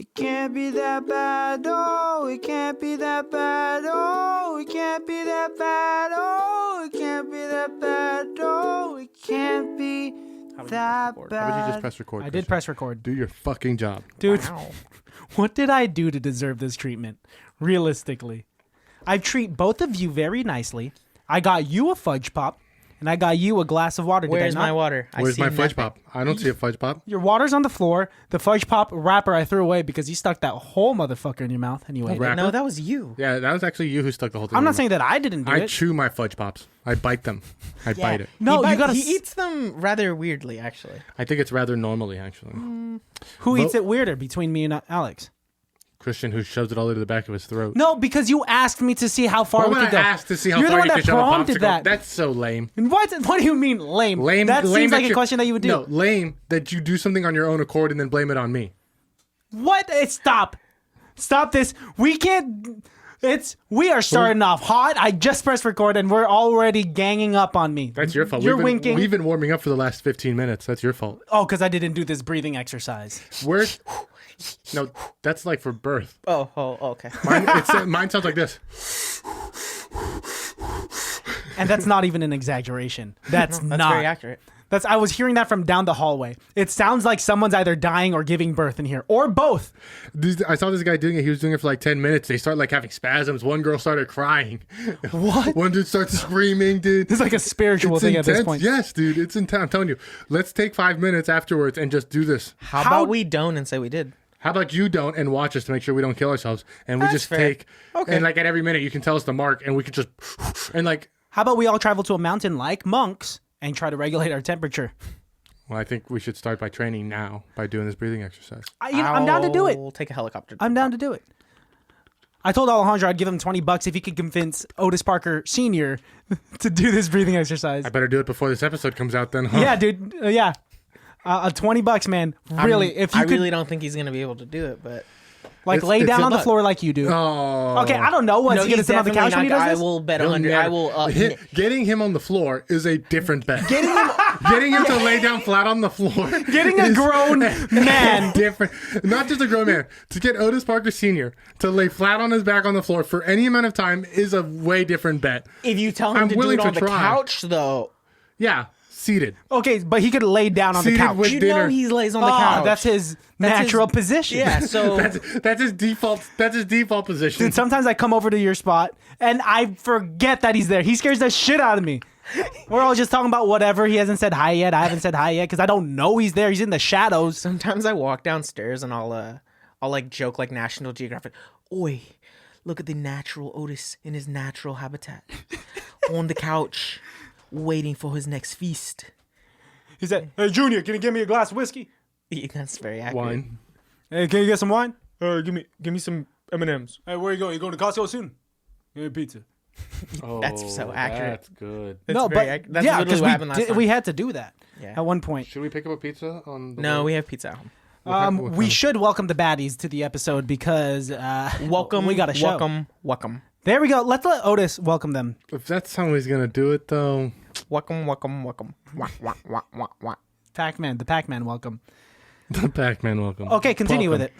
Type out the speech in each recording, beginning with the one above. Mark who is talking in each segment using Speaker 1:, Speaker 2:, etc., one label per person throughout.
Speaker 1: It can't be that bad, oh, it can't be that bad, oh, it can't be that bad, oh, it can't be that bad, oh, it can't be that bad.
Speaker 2: How about you just press record?
Speaker 1: I did press record.
Speaker 2: Do your fucking job.
Speaker 1: Dude, what did I do to deserve this treatment? Realistically. I treat both of you very nicely. I got you a fudge pop, and I got you a glass of water.
Speaker 3: Where's my water?
Speaker 2: Where's my fudge pop? I don't see a fudge pop.
Speaker 1: Your water's on the floor. The fudge pop wrapper I threw away because you stuck that whole motherfucker in your mouth anyway.
Speaker 2: Wrapper?
Speaker 3: No, that was you.
Speaker 2: Yeah, that was actually you who stuck the whole thing.
Speaker 1: I'm
Speaker 2: in
Speaker 1: not
Speaker 2: your
Speaker 1: saying that I didn't do
Speaker 2: mouth. I
Speaker 1: it.
Speaker 2: chew my fudge pops. I bite them. I bite it.
Speaker 1: No, you gotta.
Speaker 3: He eats them rather weirdly, actually.
Speaker 2: I think it's rather normally, actually.
Speaker 1: Who eats it weirder between me and Alex?
Speaker 2: Christian, who shoves it all into the back of his throat.
Speaker 1: No, because you asked me to see how far
Speaker 2: Why
Speaker 1: we
Speaker 2: would
Speaker 1: could
Speaker 2: I
Speaker 1: go.
Speaker 2: ask to see how
Speaker 1: You're the
Speaker 2: far
Speaker 1: one
Speaker 2: you
Speaker 1: that
Speaker 2: can shove a
Speaker 1: prompted
Speaker 2: popsicle?
Speaker 1: that.
Speaker 2: That's so lame.
Speaker 1: And what do you mean lame?
Speaker 2: Lame.
Speaker 1: That
Speaker 2: lame
Speaker 1: seems like a
Speaker 2: you-
Speaker 1: question that you would do.
Speaker 2: No, lame that you do something on your own accord and then blame it on me.
Speaker 1: What? Stop. Stop this. We can't. We are starting off hot. I just pressed record and we're already ganging up on me.
Speaker 2: That's your fault.
Speaker 1: You're
Speaker 2: We've
Speaker 1: winking.
Speaker 2: We've been warming up for the last 15 minutes. That's your fault.
Speaker 1: Oh, because I didn't do this breathing exercise.
Speaker 2: No, that's like for birth.
Speaker 3: Oh, okay.
Speaker 2: Mine sounds like this.
Speaker 1: And that's not even an exaggeration. That's
Speaker 3: That's
Speaker 1: not.
Speaker 3: very accurate.
Speaker 1: I was hearing that from down the hallway. It sounds like someone's either dying or giving birth in here, or both.
Speaker 2: I saw this guy doing it. He was doing it for like 10 minutes. They started like having spasms. One girl started crying.
Speaker 1: What?
Speaker 2: One dude starts screaming, dude.
Speaker 1: It's like a spiritual thing at this
Speaker 2: intense.
Speaker 1: point.
Speaker 2: Yes, dude. It's intense. I'm telling you. Let's take 5 minutes afterwards and just do this.
Speaker 3: How about we don't and say we did?
Speaker 2: How about you don't and watch us to make sure we don't kill ourselves, and we
Speaker 3: That's
Speaker 2: just
Speaker 3: fair.
Speaker 2: take
Speaker 3: Okay.
Speaker 2: and like at every minute you can tell us the mark, and we could just and like.
Speaker 1: How about we all travel to a mountain like monks and try to regulate our temperature?
Speaker 2: Well, I think we should start by training now by doing this breathing exercise.
Speaker 1: I'm down to do it.
Speaker 3: We'll take a helicopter.
Speaker 1: I'm down to do it. I told Alejandro I'd give him $20 if he could convince Otis Parker Sr. to do this breathing exercise.
Speaker 2: I better do it before this episode comes out then, huh?
Speaker 1: Yeah, dude. Yeah. $20, man. Really, if you
Speaker 3: I
Speaker 1: could,
Speaker 3: really don't think he's gonna be able to do it, but
Speaker 1: lay
Speaker 2: it's
Speaker 1: down
Speaker 2: good
Speaker 1: on the
Speaker 2: luck.
Speaker 1: floor like you do.
Speaker 2: Oh.
Speaker 1: Okay, I don't know. Once he gets sit on the couch when he does
Speaker 3: I
Speaker 1: this?
Speaker 3: will bet
Speaker 2: He'll
Speaker 3: 100.
Speaker 2: never-
Speaker 3: I will.
Speaker 2: Getting him on the floor is a different bet. Getting him to lay down flat on the floor.
Speaker 1: Getting a grown man.
Speaker 2: Different. Not just a grown man. To get Otis Parker Sr. to lay flat on his back on the floor for any amount of time is a way different bet.
Speaker 3: If you tell him
Speaker 2: I'm
Speaker 3: to do
Speaker 2: willing
Speaker 3: it
Speaker 2: to
Speaker 3: on the
Speaker 2: try.
Speaker 3: couch, though,
Speaker 2: Yeah, seated.
Speaker 1: Okay, but he could lay down on the
Speaker 2: Seated
Speaker 1: couch.
Speaker 2: with
Speaker 3: you
Speaker 2: dinner.
Speaker 3: know he lays on the couch.
Speaker 1: That's his
Speaker 3: That's
Speaker 1: natural
Speaker 3: his-
Speaker 1: position.
Speaker 3: Yeah. So
Speaker 2: That's his default. That's his default position.
Speaker 1: Dude, sometimes I come over to your spot and I forget that he's there. He scares the shit out of me. We're all just talking about whatever. He hasn't said hi yet. I haven't said hi yet because I don't know he's there. He's in the shadows.
Speaker 3: sometimes I walk downstairs and I'll like joke like National Geographic. Oi, look at the natural Otis in his natural habitat on the couch, waiting for his next feast.
Speaker 1: He said, "Hey, Junior, can you give me a glass of whiskey?
Speaker 3: Yeah, that's very accurate.
Speaker 2: Wine.
Speaker 1: Hey, can you get some wine?
Speaker 3: Give me some M&Ms.
Speaker 1: Hey, where you going? You going to Costco soon? Give me pizza."
Speaker 3: That's so accurate.
Speaker 2: That's good.
Speaker 3: That's
Speaker 1: no,
Speaker 3: very
Speaker 1: but
Speaker 3: that's
Speaker 1: yeah,
Speaker 3: literally
Speaker 1: because
Speaker 3: what happened last time.
Speaker 1: we had to do that
Speaker 3: Yeah.
Speaker 1: at one point.
Speaker 2: Should we pick up a pizza on the
Speaker 3: No,
Speaker 2: way?
Speaker 3: we have pizza at home.
Speaker 2: what
Speaker 1: We
Speaker 2: kind?
Speaker 1: should welcome the baddies to the episode because
Speaker 3: Welcome.
Speaker 1: we got a show.
Speaker 3: Welcome.
Speaker 1: There we go. Let's let Otis welcome them.
Speaker 2: If that's how he's gonna do it, though.
Speaker 3: Welcome. Wah, wah, wah, wah, wah.
Speaker 1: The Pac-Man welcome.
Speaker 2: The Pac-Man welcome.
Speaker 1: Okay, continue with it.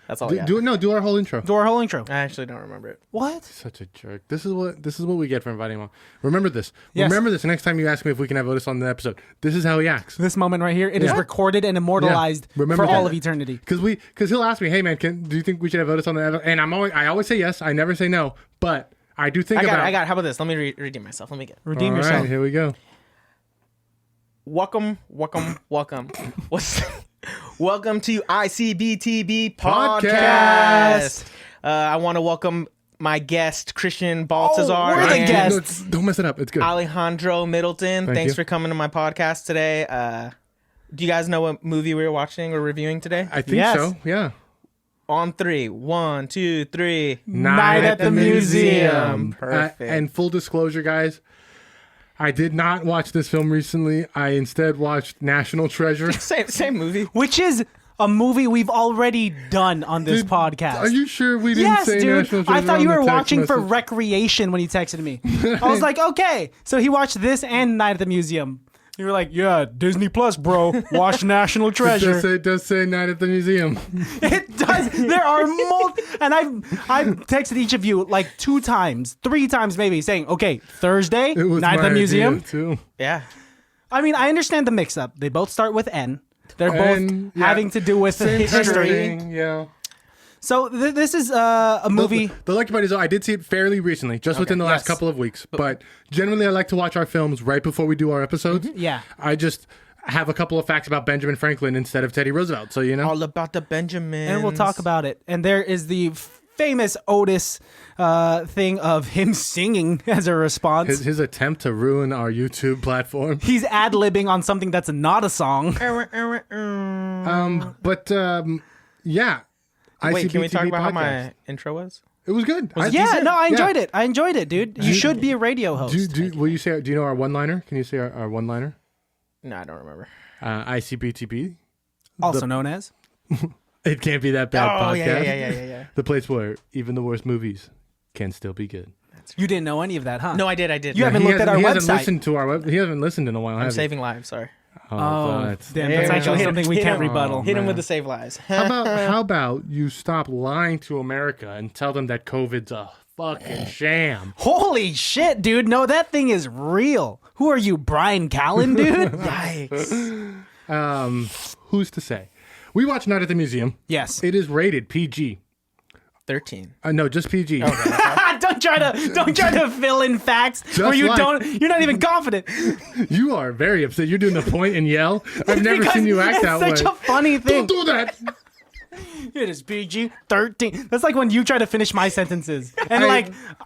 Speaker 3: That's all I got.
Speaker 2: Do our whole intro.
Speaker 1: Do our whole intro.
Speaker 3: I actually don't remember it.
Speaker 1: What?
Speaker 2: Such a jerk. This is what we get for inviting him on. Remember this.
Speaker 1: Yes.
Speaker 2: Remember this next time you ask me if we can have Otis on the episode. This is how he acts.
Speaker 1: This moment right here, it is
Speaker 2: Yeah.
Speaker 1: recorded and immortalized
Speaker 2: Yeah. Remember
Speaker 1: for all
Speaker 2: that.
Speaker 1: of eternity.
Speaker 2: Because he'll ask me, hey man, do you think we should have Otis on the episode? And I always say yes. I never say no. But I do think
Speaker 3: I got
Speaker 2: about.
Speaker 3: it. How about this? Let me redeem myself. Let me get.
Speaker 1: Redeem
Speaker 2: All
Speaker 1: yourself.
Speaker 2: right, here we go.
Speaker 3: Welcome. Welcome to ICBTB podcast. I want to welcome my guest Christian Baltazar
Speaker 1: we're the
Speaker 3: and
Speaker 1: guests.
Speaker 2: Don't mess it up. It's good.
Speaker 3: Alejandro Middleton.
Speaker 2: Thank
Speaker 3: Thanks
Speaker 2: you.
Speaker 3: for coming to my podcast today. Do you guys know what movie we were watching or reviewing today?
Speaker 2: I think
Speaker 1: Yes.
Speaker 2: so. Yeah.
Speaker 3: On 3. 1, 2, 3.
Speaker 1: Night at the Museum.
Speaker 3: Perfect.
Speaker 2: And full disclosure, guys, I did not watch this film recently. I instead watched National Treasure.
Speaker 3: Same movie.
Speaker 1: Which is a movie we've already done on this podcast.
Speaker 2: Are you sure we didn't
Speaker 1: Yes,
Speaker 2: say
Speaker 1: dude.
Speaker 2: National Treasure?
Speaker 1: I thought
Speaker 2: on
Speaker 1: you
Speaker 2: the
Speaker 1: were
Speaker 2: text
Speaker 1: watching for
Speaker 2: message?
Speaker 1: recreation when you texted me. I was like, okay. So he watched this and Night at the Museum.
Speaker 4: You were like, yeah, Disney Plus, bro. Watch National Treasure.
Speaker 2: It does say Night at the Museum.
Speaker 4: It does. There are and I've texted each of you like 2 times, 3 times maybe, saying, okay, Thursday,
Speaker 2: It was
Speaker 4: Night at
Speaker 2: my
Speaker 4: the Museum.
Speaker 2: idea, too.
Speaker 3: Yeah.
Speaker 4: I mean, I understand the mix-up. They both start with N. They're both
Speaker 2: And, yeah,
Speaker 4: having to do with
Speaker 2: Same
Speaker 4: history.
Speaker 2: thing, yeah.
Speaker 4: So this is a movie.
Speaker 2: The lucky part is, I did see it fairly recently, just within the last
Speaker 4: Yes.
Speaker 2: couple of weeks. But generally, I like to watch our films right before we do our episodes.
Speaker 4: Yeah.
Speaker 2: I just have a couple of facts about Benjamin Franklin instead of Teddy Roosevelt. So, you know.
Speaker 3: All about the Benjamins.
Speaker 4: And we'll talk about it. And there is the famous Otis thing of him singing as a response.
Speaker 2: His attempt to ruin our YouTube platform.
Speaker 4: He's ad-libbing on something that's not a song.
Speaker 2: Yeah.
Speaker 3: Wait, can we talk
Speaker 2: ICBTB
Speaker 3: about how
Speaker 2: podcast.
Speaker 3: my intro was?
Speaker 2: It was good.
Speaker 4: I enjoyed it. I enjoyed it, dude. You should be a radio host.
Speaker 2: Will you say? Do you know our one-liner? Can you say our one-liner?
Speaker 3: No, I don't remember.
Speaker 2: ICBTB.
Speaker 4: Also known as.
Speaker 2: It can't be that bad.
Speaker 3: Oh,
Speaker 2: podcast.
Speaker 3: yeah.
Speaker 2: The place where even the worst movies can still be good.
Speaker 4: You didn't know any of that, huh?
Speaker 3: No, I did.
Speaker 4: You haven't looked at our
Speaker 2: He hasn't
Speaker 4: website.
Speaker 2: listened to our web. He hasn't listened in a while.
Speaker 3: I'm
Speaker 2: have you?
Speaker 3: saving lives, sorry.
Speaker 4: Oh, damn,
Speaker 3: There
Speaker 4: that's
Speaker 3: we
Speaker 4: actually
Speaker 3: go.
Speaker 4: something we
Speaker 3: Hit
Speaker 4: can't
Speaker 3: him.
Speaker 4: rebuttal.
Speaker 3: Hit him
Speaker 2: man.
Speaker 3: with the save lives.
Speaker 2: How about you stop lying to America and tell them that COVID's a fucking sham?
Speaker 4: Holy shit, dude. No, that thing is real. Who are you, Brian Callen, dude?
Speaker 3: Yikes.
Speaker 2: Who's to say? We watched Night at the Museum.
Speaker 4: Yes.
Speaker 2: It is rated PG.
Speaker 3: 13.
Speaker 2: No, just PG.
Speaker 4: don't try to fill in facts where you you're not even confident.
Speaker 2: You are very upset. You're doing the point and yell. I've never
Speaker 4: Because
Speaker 2: seen you act that way.
Speaker 4: It's such a funny thing.
Speaker 2: Don't do that.
Speaker 4: It is PG-13. That's like when you try to finish my sentences. And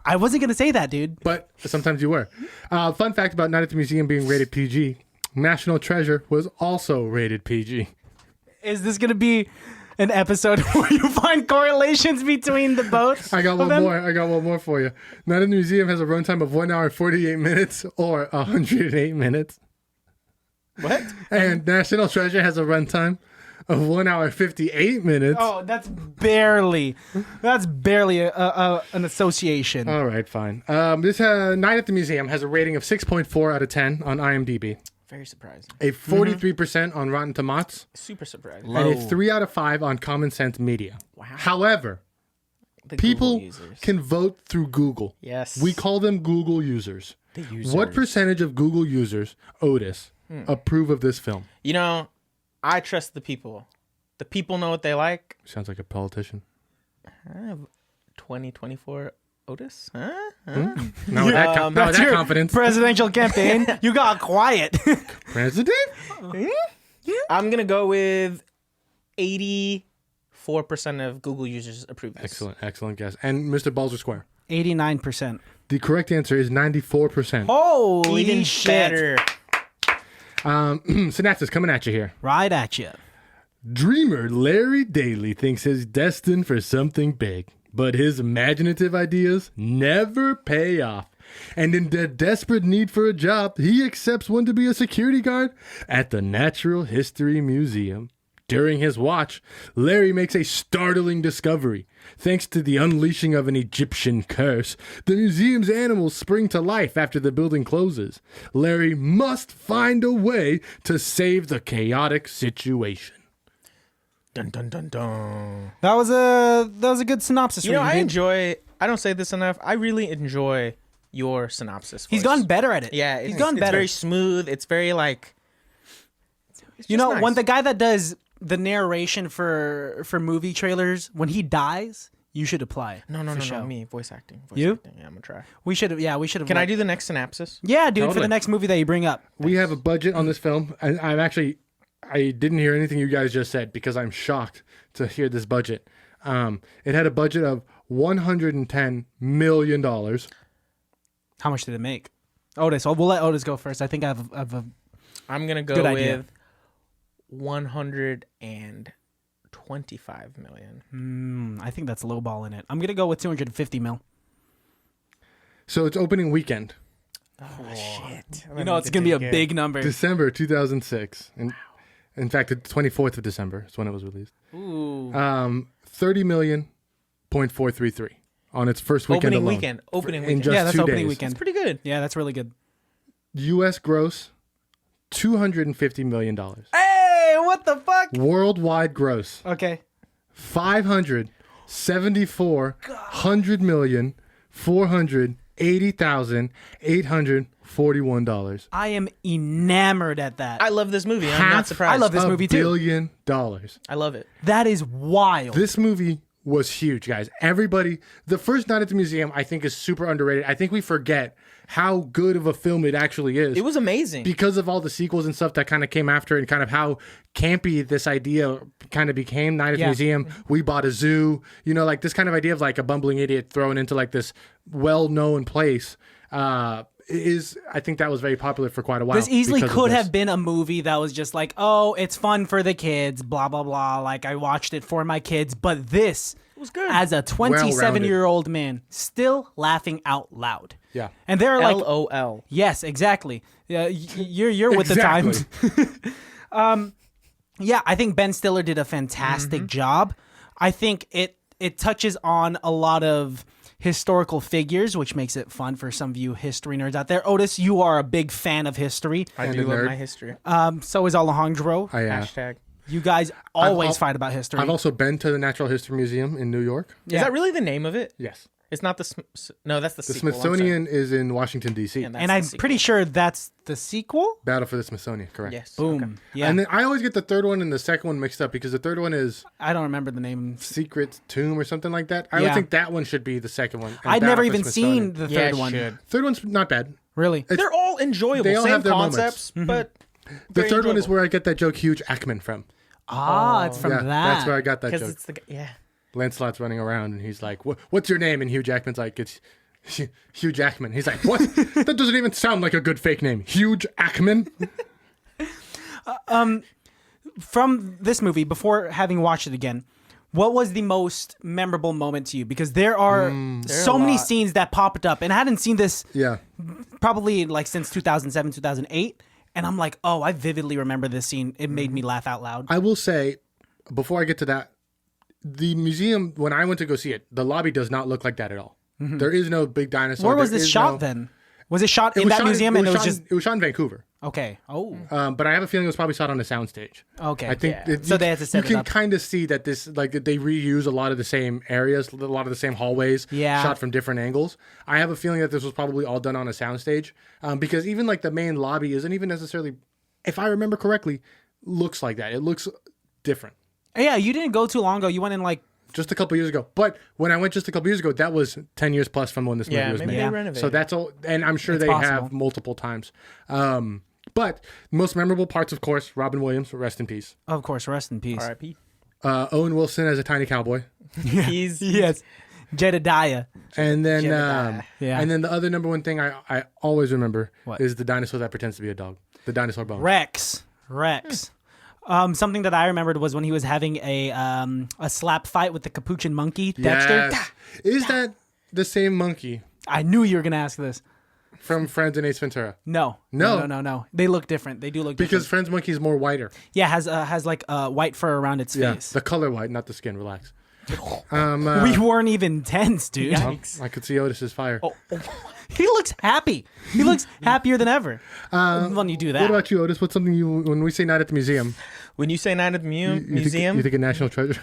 Speaker 4: I wasn't going to say that, dude.
Speaker 2: But sometimes you were. Fun fact about Night at the Museum being rated PG. National Treasure was also rated PG.
Speaker 4: Is this going to be an episode where you find correlations between the both?
Speaker 2: I got
Speaker 4: of
Speaker 2: one
Speaker 4: them?
Speaker 2: more. I got one more for you. Night at the Museum has a runtime of 1 hour and 48 minutes or 108 minutes.
Speaker 3: What?
Speaker 2: And National Treasure has a runtime of 1 hour 58 minutes.
Speaker 4: Oh, that's barely an association.
Speaker 2: All right, fine. This Night at the Museum has a rating of 6.4 out of 10 on IMDb,
Speaker 3: Very surprising.
Speaker 2: a 43% on Rotten Tomatoes,
Speaker 3: Super surprising.
Speaker 2: and a 3 out of 5 on Common Sense Media.
Speaker 3: Wow.
Speaker 2: However,
Speaker 3: The
Speaker 2: people
Speaker 3: Google users.
Speaker 2: can vote through Google.
Speaker 3: Yes.
Speaker 2: We call them Google users.
Speaker 3: The users.
Speaker 2: What percentage of Google users, Otis, approve of this film?
Speaker 3: You know, I trust the people. The people know what they like.
Speaker 2: Sounds like a politician.
Speaker 3: 2024 Otis? Huh?
Speaker 2: Not with that
Speaker 4: your
Speaker 2: confidence.
Speaker 4: Presidential campaign. You got quiet.
Speaker 2: President?
Speaker 3: I'm going to go with 84% of Google users approve this.
Speaker 2: Excellent guess. And Mr. Balzer Square.
Speaker 4: 89%.
Speaker 2: The correct answer is 94%.
Speaker 4: Holy
Speaker 3: Even
Speaker 4: shit.
Speaker 3: better.
Speaker 2: Synapses coming at you here.
Speaker 4: Right at you.
Speaker 2: Dreamer Larry Daly thinks he's destined for something big, but his imaginative ideas never pay off. And in the desperate need for a job, he accepts one to be a security guard at the Natural History Museum. During his watch, Larry makes a startling discovery. Thanks to the unleashing of an Egyptian curse, the museum's animals spring to life after the building closes. Larry must find a way to save the chaotic situation.
Speaker 3: Dun, dun, dun, dun.
Speaker 4: That was a good synopsis.
Speaker 3: You know, I
Speaker 4: dude.
Speaker 3: enjoy, I don't say this enough, I really enjoy your synopsis.
Speaker 4: He's
Speaker 3: voice.
Speaker 4: gotten better at it.
Speaker 3: Yeah,
Speaker 4: he's gotten
Speaker 3: it's
Speaker 4: better.
Speaker 3: very smooth. It's very like. It's
Speaker 4: You
Speaker 3: just
Speaker 4: know,
Speaker 3: nice.
Speaker 4: when the guy that does the narration for movie trailers, when he dies, you should apply.
Speaker 3: No,
Speaker 4: for show.
Speaker 3: me voice acting.
Speaker 4: You?
Speaker 3: Acting. Yeah, I'm gonna try.
Speaker 4: We should have.
Speaker 3: Can I do the next synopsis?
Speaker 4: Yeah, dude, for
Speaker 2: Totally.
Speaker 4: the next movie that you bring up.
Speaker 2: We have a budget on this film, and I didn't hear anything you guys just said because I'm shocked to hear this budget. It had a budget of $110 million.
Speaker 4: How much did it make? Otis. Well, we'll let Otis go first. I think I have a
Speaker 3: I'm gonna go
Speaker 4: Good
Speaker 3: with
Speaker 4: idea.
Speaker 3: 125 million.
Speaker 4: I think that's low ball in it. I'm gonna go with 250 mil.
Speaker 2: So it's opening weekend,
Speaker 3: Oh shit!
Speaker 4: You know, it's gonna be a big number.
Speaker 2: December 2006. And in fact, the 24th of December is when it was released.
Speaker 4: Ooh.
Speaker 2: 30,000,433 on its first weekend
Speaker 3: Opening
Speaker 2: alone.
Speaker 3: weekend. Opening
Speaker 2: In
Speaker 3: weekend.
Speaker 2: just
Speaker 4: Yeah, that's
Speaker 2: 2
Speaker 4: opening
Speaker 2: days.
Speaker 4: weekend.
Speaker 3: It's pretty good.
Speaker 4: Yeah, that's really good.
Speaker 2: U.S. gross $250 million.
Speaker 4: Hey, what the fuck?
Speaker 2: Worldwide gross.
Speaker 4: Okay.
Speaker 2: $574,480,841.
Speaker 4: I am enamored at that.
Speaker 3: I love this movie. I'm not surprised.
Speaker 4: I love this movie too.
Speaker 2: $1 billion.
Speaker 3: I love it.
Speaker 4: That is wild.
Speaker 2: This movie was huge, guys. Everybody, the first night at the museum, I think is super underrated. I think we forget how good of a film it actually is.
Speaker 3: It was amazing.
Speaker 2: Because of all the sequels and stuff that kind of came after and kind of how campy this idea kind of became. Night at the Museum, We Bought a Zoo, you know, like this kind of idea of like a bumbling idiot thrown into like this well-known place is, I think that was very popular for quite a while.
Speaker 4: This easily
Speaker 2: because of
Speaker 4: could
Speaker 2: this.
Speaker 4: have been a movie that was just like, oh, it's fun for the kids, blah, blah, blah. Like, I watched it for my kids. But this,
Speaker 3: was good.
Speaker 4: as a 27-year-old man, still laughing out loud.
Speaker 2: Yeah.
Speaker 4: And they're like,
Speaker 3: LOL.
Speaker 4: yes, exactly. You're with
Speaker 2: Exactly.
Speaker 4: the times. Yeah, I think Ben Stiller did a fantastic job. I think it touches on a lot of historical figures, which makes it fun for some of you history nerds out there. Otis, you are a big fan of history.
Speaker 3: I
Speaker 2: And
Speaker 3: do
Speaker 2: a
Speaker 3: love
Speaker 2: nerd.
Speaker 3: my history.
Speaker 4: So is Alejandro.
Speaker 3: Hashtag.
Speaker 4: You guys always
Speaker 2: al-
Speaker 4: fight about history.
Speaker 2: I've also been to the Natural History Museum in New York.
Speaker 3: Is that really the name of it?
Speaker 2: Yes.
Speaker 3: It's not the... No, that's the
Speaker 2: The
Speaker 3: sequel. I'm
Speaker 2: Smithsonian is in Washington, D.C.
Speaker 3: sorry.
Speaker 4: And I'm pretty sure that's the sequel.
Speaker 2: Battle for the Smithsonian, correct.
Speaker 3: Yes.
Speaker 4: Boom.
Speaker 3: Okay.
Speaker 4: Yeah.
Speaker 2: And then I always get the third one and the second one mixed up because the third one is
Speaker 4: I don't remember the name.
Speaker 2: Secret Tomb or something like that. I
Speaker 4: Yeah.
Speaker 2: would think that one should be the second one. and
Speaker 4: I'd
Speaker 2: Battle
Speaker 4: never
Speaker 2: for
Speaker 4: even
Speaker 2: Smithsonian.
Speaker 4: seen the
Speaker 3: Yeah,
Speaker 4: third
Speaker 3: it
Speaker 4: one.
Speaker 3: should.
Speaker 2: Third one's not bad.
Speaker 4: Really?
Speaker 3: They're all enjoyable.
Speaker 2: They all
Speaker 3: Same
Speaker 2: have their
Speaker 3: concepts, but...
Speaker 2: The
Speaker 3: very
Speaker 2: third one is
Speaker 3: enjoyable.
Speaker 2: where I get that joke, Huge Ackman, from.
Speaker 4: It's from
Speaker 2: Yeah,
Speaker 4: that.
Speaker 2: that's where I got that
Speaker 3: Because
Speaker 2: joke.
Speaker 3: it's the... Yeah.
Speaker 2: Lancelot's running around and he's like, "What's your name?" And Hugh Jackman's like, "It's Hugh Jackman." He's like, "What? That doesn't even sound like a good fake name, Hugh Ackman."
Speaker 4: From this movie, before having watched it again, what was the most memorable moment to you? Because there are so
Speaker 3: a
Speaker 4: many
Speaker 3: lot.
Speaker 4: scenes that popped up, and I hadn't seen this
Speaker 2: Yeah,
Speaker 4: probably like since 2007, 2008. And I'm like, oh, I vividly remember this scene. It made me laugh out loud.
Speaker 2: I will say, before I get to that, the museum, when I went to go see it, the lobby does not look like that at all. There is no big dinosaur.
Speaker 4: Where was
Speaker 2: There
Speaker 4: this
Speaker 2: is
Speaker 4: shot
Speaker 2: no-
Speaker 4: then? Was it shot
Speaker 2: It
Speaker 4: in
Speaker 2: was
Speaker 4: that
Speaker 2: shot
Speaker 4: museum?
Speaker 2: it
Speaker 4: And it was
Speaker 2: shot
Speaker 4: just
Speaker 2: it was shot in Vancouver.
Speaker 4: okay. Oh,
Speaker 2: But I have a feeling it was probably shot on a soundstage.
Speaker 4: okay.
Speaker 2: I think
Speaker 4: So they had to set
Speaker 2: you
Speaker 4: it
Speaker 2: can
Speaker 4: up.
Speaker 2: kind of see that this, like, that they reuse a lot of the same areas, a lot of the same hallways,
Speaker 4: Yeah.
Speaker 2: shot from different angles. I have a feeling that this was probably all done on a soundstage, because even like the main lobby isn't even necessarily, if I remember correctly, looks like that. It looks different.
Speaker 4: Yeah, you didn't go too long ago. You went in like
Speaker 2: Just a couple years ago, but when I went just a couple years ago, that was 10 years plus from when this movie
Speaker 3: Yeah,
Speaker 2: was
Speaker 3: maybe
Speaker 2: made.
Speaker 3: they
Speaker 4: Yeah.
Speaker 3: renovated.
Speaker 2: So that's all, and I'm sure
Speaker 4: It's
Speaker 2: they
Speaker 4: possible.
Speaker 2: have multiple times. But most memorable parts, of course, Robin Williams, rest in peace.
Speaker 4: of course, rest in peace.
Speaker 3: R.I.P.
Speaker 2: Owen Wilson as a tiny cowboy,
Speaker 3: He's...
Speaker 4: Yes. Jedediah.
Speaker 2: and then
Speaker 3: Jedediah.
Speaker 4: Yeah.
Speaker 2: and then the other number one thing I always remember
Speaker 4: What?
Speaker 2: is the dinosaur that pretends to be a dog, the dinosaur bone.
Speaker 4: Rex. Something that I remembered was when he was having a slap fight with the capuchin monkey, Dexter.
Speaker 2: Yes. Is that the same monkey
Speaker 4: I knew you were gonna ask this.
Speaker 2: from Friends and Ace Ventura?
Speaker 4: No. They look different. They do look
Speaker 2: Because
Speaker 4: different.
Speaker 2: Friends monkey is more whiter.
Speaker 4: Yeah, has like white fur around its
Speaker 2: Yeah,
Speaker 4: face.
Speaker 2: the color white, not the skin. Relax.
Speaker 4: We weren't even tense, dude.
Speaker 3: Yikes.
Speaker 2: I could see Otis's fire.
Speaker 3: Oh,
Speaker 4: He looks happy. He looks happier than ever when you do that.
Speaker 2: What about you, Otis? What's something you, when we say night at the museum,
Speaker 3: when you say Night at the
Speaker 2: you
Speaker 3: Museum,
Speaker 2: think a national treasure?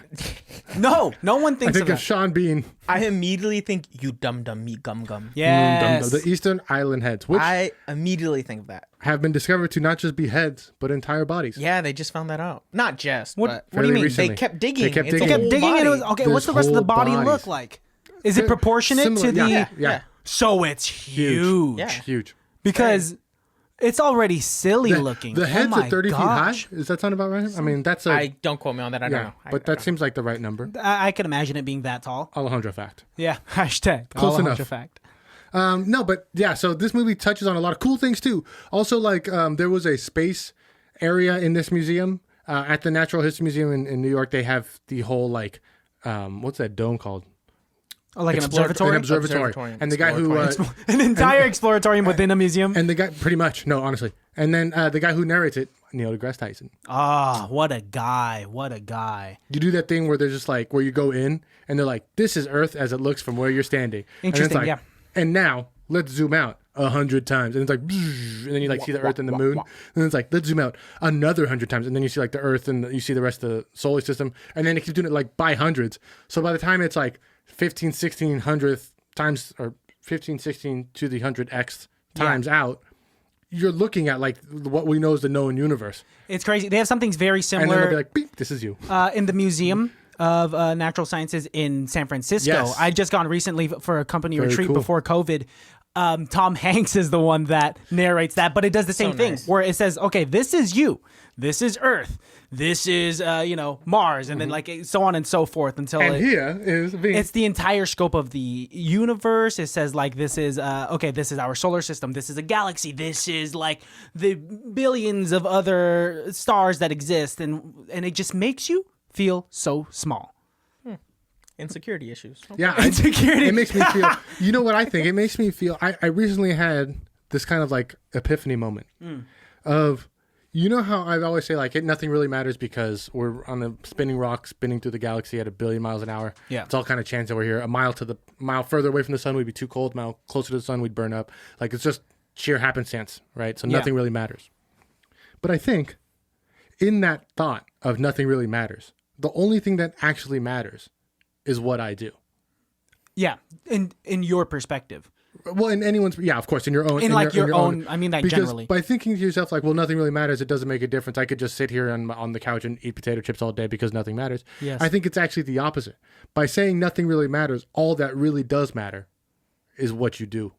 Speaker 4: No one
Speaker 2: I
Speaker 4: thinks
Speaker 2: think
Speaker 4: of
Speaker 2: of
Speaker 4: that.
Speaker 2: Sean Bean.
Speaker 3: I immediately think you dum me gum.
Speaker 4: Yes.
Speaker 2: The Eastern Island heads, which
Speaker 3: I immediately think of that.
Speaker 2: have been discovered to not just be heads, but entire bodies.
Speaker 3: Yeah, they just found that out. Not just,
Speaker 4: What-
Speaker 3: but
Speaker 4: what do you
Speaker 2: Fairly
Speaker 4: mean?
Speaker 2: recently.
Speaker 3: they kept digging.
Speaker 2: They kept
Speaker 3: It's a
Speaker 2: digging.
Speaker 3: whole
Speaker 4: Kept digging
Speaker 3: body.
Speaker 4: and it was okay.
Speaker 2: There's
Speaker 4: What's the rest of the
Speaker 2: whole
Speaker 4: body
Speaker 2: bodies.
Speaker 4: look like? Is it proportionate
Speaker 2: Similar-
Speaker 4: to the?
Speaker 2: yeah.
Speaker 4: So it's huge.
Speaker 3: Yeah.
Speaker 2: Huge.
Speaker 4: Because it's already silly looking.
Speaker 2: The heads
Speaker 4: oh my
Speaker 2: are 30
Speaker 4: gosh.
Speaker 2: feet high. Does that sound about right? I mean, that's a
Speaker 3: I don't quote me on that. I don't
Speaker 2: yeah,
Speaker 3: know.
Speaker 2: but that seems like the right number.
Speaker 4: I can imagine it being that tall.
Speaker 2: Alejandro fact.
Speaker 4: Yeah. Hashtag.
Speaker 2: Close
Speaker 4: Alejandro
Speaker 2: enough.
Speaker 4: Fact.
Speaker 2: No, but yeah, so this movie touches on a lot of cool things too. Also, like there was a space area in this museum at the Natural History Museum in New York. They have the whole like what's that dome called?
Speaker 4: Oh, like an
Speaker 2: Explor-
Speaker 4: observatory.
Speaker 2: An observatory.
Speaker 3: Observatorium.
Speaker 2: And the guy who
Speaker 4: An entire exploratorium within a museum.
Speaker 2: and the guy pretty much no, honestly. And then the guy who narrates it, Neil deGrasse Tyson.
Speaker 4: Ah, what a guy. What a guy.
Speaker 2: You do that thing where they're just like where you go in and they're like, "This is Earth as it looks from where you're standing." And it's
Speaker 4: Interesting,
Speaker 2: like,
Speaker 4: yeah.
Speaker 2: And now let's zoom out. 100 times, and it's like, and then you like see the Earth and the moon, and then it's like, let's zoom out another 100 times, and then you see like the Earth and you see the rest of the solar system, and then it keeps doing it like by hundreds. So by the time it's like 15, 16 hundredth times, or 15, 16 to the 100x times out, you're looking at like what we know is the known universe.
Speaker 4: It's crazy. They have something very
Speaker 2: And then
Speaker 4: similar
Speaker 2: they'll be like, beep, this is you.
Speaker 4: in the Museum of Natural Sciences in San Francisco.
Speaker 2: Yes.
Speaker 4: I just gone recently for a company
Speaker 2: Very
Speaker 4: retreat
Speaker 2: cool.
Speaker 4: before COVID. Tom Hanks is the one that narrates that, but it does the same thing
Speaker 3: nice.
Speaker 4: where it says, okay, this is you, this is Earth, this is, Mars, and then like so on and so forth until
Speaker 2: And here is Venus.
Speaker 4: it's the entire scope of the universe. It says like this is this is our solar system, this is a galaxy, this is like the billions of other stars that exist, and it just makes you feel so small.
Speaker 3: Insecurity issues.
Speaker 2: Yeah,
Speaker 4: Insecurity.
Speaker 2: It makes me feel. You know what I think? It makes me feel. I recently had this kind of like epiphany moment of, you know how I always say like nothing really matters because we're on a spinning rock spinning through the galaxy at 1 billion miles an hour.
Speaker 4: Yeah.
Speaker 2: It's all kind of chance that we're here. A mile further away from the sun, we'd be too cold. A mile closer to the sun, we'd burn up. Like it's just sheer happenstance, right? So nothing really matters. But I think in that thought of nothing really matters, the only thing that actually matters is what I do.
Speaker 4: Yeah, in your perspective.
Speaker 2: Well, in anyone's, yeah, of course, in your own,
Speaker 4: In like your own, I mean that
Speaker 2: because
Speaker 4: generally.
Speaker 2: by thinking to yourself like, well, nothing really matters, it doesn't make a difference. I could just sit here on the couch and eat potato chips all day because nothing matters.
Speaker 4: Yes.
Speaker 2: I think it's actually the opposite. By saying nothing really matters, all that really does matter is what you do.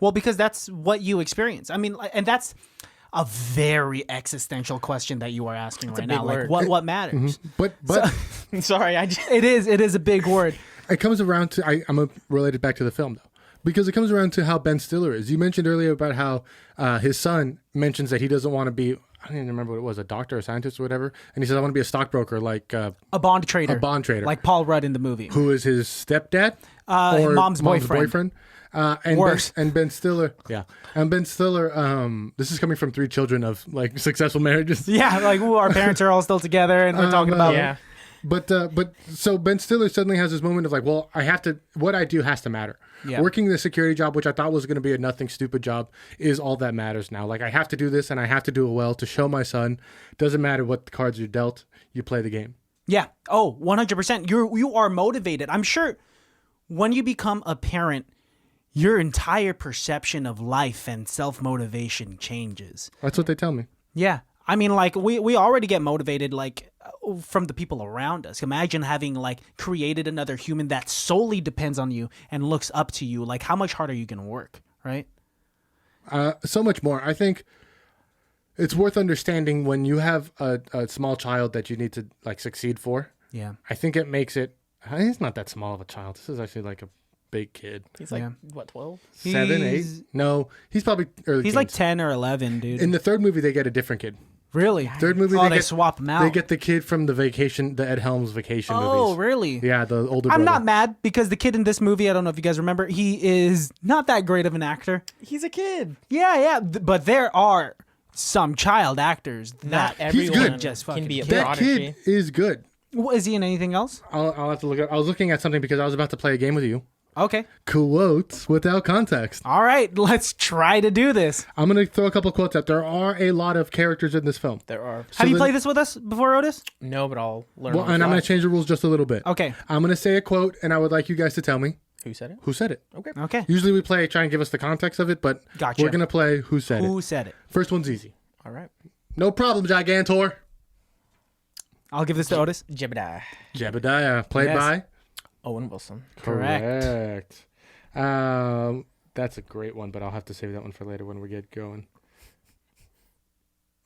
Speaker 4: Well, because that's what you experience. I mean, and that's a very existential question that you are asking right now.
Speaker 3: big
Speaker 4: Like,
Speaker 3: word.
Speaker 4: what matters?
Speaker 2: But
Speaker 3: Sorry, I just...
Speaker 4: It is a big word.
Speaker 2: it comes around to, I'm gonna relate it back to the film though, because it comes around to how Ben Stiller is. You mentioned earlier about how his son mentions that he doesn't want to be, I don't even remember what it was, a doctor or scientist or whatever, and he says, I want to be a stockbroker, like
Speaker 4: A bond trader.
Speaker 2: a bond trader.
Speaker 4: Like Paul Rudd in the movie.
Speaker 2: Who is his stepdad?
Speaker 4: Mom's boyfriend.
Speaker 2: And
Speaker 4: Worse.
Speaker 2: Ben Stiller, yeah. And Ben Stiller, this is coming from 3 children of like successful marriages.
Speaker 4: Yeah, like ooh, our parents are all still together and we're talking about
Speaker 3: Yeah.
Speaker 2: But so Ben Stiller suddenly has this moment of like, well, what I do has to matter.
Speaker 4: Yeah.
Speaker 2: Working the security job, which I thought was going to be a nothing stupid job, is all that matters now. Like I have to do this and I have to do it well to show my son. Doesn't matter what the cards you're dealt, you play the game.
Speaker 4: Yeah. Oh, 100%. You are motivated. I'm sure when you become a parent, your entire perception of life and self-motivation changes.
Speaker 2: That's what they tell me.
Speaker 4: Yeah. I mean, like, we already get motivated, like, from the people around us. Imagine having, like, created another human that solely depends on you and looks up to you. Like, how much harder are you going to work, right?
Speaker 2: So much more. I think it's worth understanding when you have a small child that you need to like succeed for.
Speaker 4: Yeah.
Speaker 2: I think it makes it. He's not that small of a child. This is actually like a big kid.
Speaker 3: He's like,
Speaker 4: Yeah.
Speaker 3: what, 12?
Speaker 2: 7, 8? No, he's probably early.
Speaker 4: He's
Speaker 2: teens.
Speaker 4: like 10 or 11, dude.
Speaker 2: In the third movie, they get a different kid.
Speaker 4: Really?
Speaker 2: Third movie,
Speaker 4: they swap him out.
Speaker 2: They get the kid from the Ed Helms vacation
Speaker 4: Oh,
Speaker 2: movies.
Speaker 4: really?
Speaker 2: Yeah, the older
Speaker 4: I'm
Speaker 2: brother.
Speaker 4: not mad because the kid in this movie, I don't know if you guys remember, he is not that great of an actor.
Speaker 3: He's a kid.
Speaker 4: Yeah, but there are some child actors
Speaker 3: Not
Speaker 4: that
Speaker 2: He's
Speaker 3: everyone
Speaker 2: good.
Speaker 4: Just fucking
Speaker 3: can be a
Speaker 4: kill.
Speaker 2: That
Speaker 3: prodigy.
Speaker 2: kid is good.
Speaker 4: Is he in anything else?
Speaker 2: I'll have to look at. I was looking at something because I was about to play a game with you.
Speaker 4: Okay.
Speaker 2: Quotes without context.
Speaker 4: All right, let's try to do this.
Speaker 2: I'm going to throw a couple quotes out. There are a lot of characters in this film.
Speaker 3: There are.
Speaker 4: Have you
Speaker 2: then-
Speaker 4: played this with us before, Otis?
Speaker 3: No, but I'll learn.
Speaker 2: Well,
Speaker 3: on the
Speaker 2: and I'm
Speaker 3: fly.
Speaker 2: going to change the rules just a little bit.
Speaker 4: Okay.
Speaker 2: I'm going to say a quote, and I would like you guys to tell me
Speaker 3: Who said it?
Speaker 2: who said it.
Speaker 3: Okay.
Speaker 4: Okay.
Speaker 2: Usually we try and give us the context of it, but
Speaker 4: Gotcha.
Speaker 2: we're going to play who said
Speaker 4: Who
Speaker 2: it.
Speaker 4: said it?
Speaker 2: First one's easy.
Speaker 3: All right.
Speaker 2: No problem, Gigantor.
Speaker 4: I'll give this to Otis.
Speaker 3: Jebediah.
Speaker 2: Jebediah, played
Speaker 4: Yes.
Speaker 2: by?
Speaker 3: Owen Wilson.
Speaker 4: Correct.
Speaker 2: That's a great one, but I'll have to save that one for later when we get going.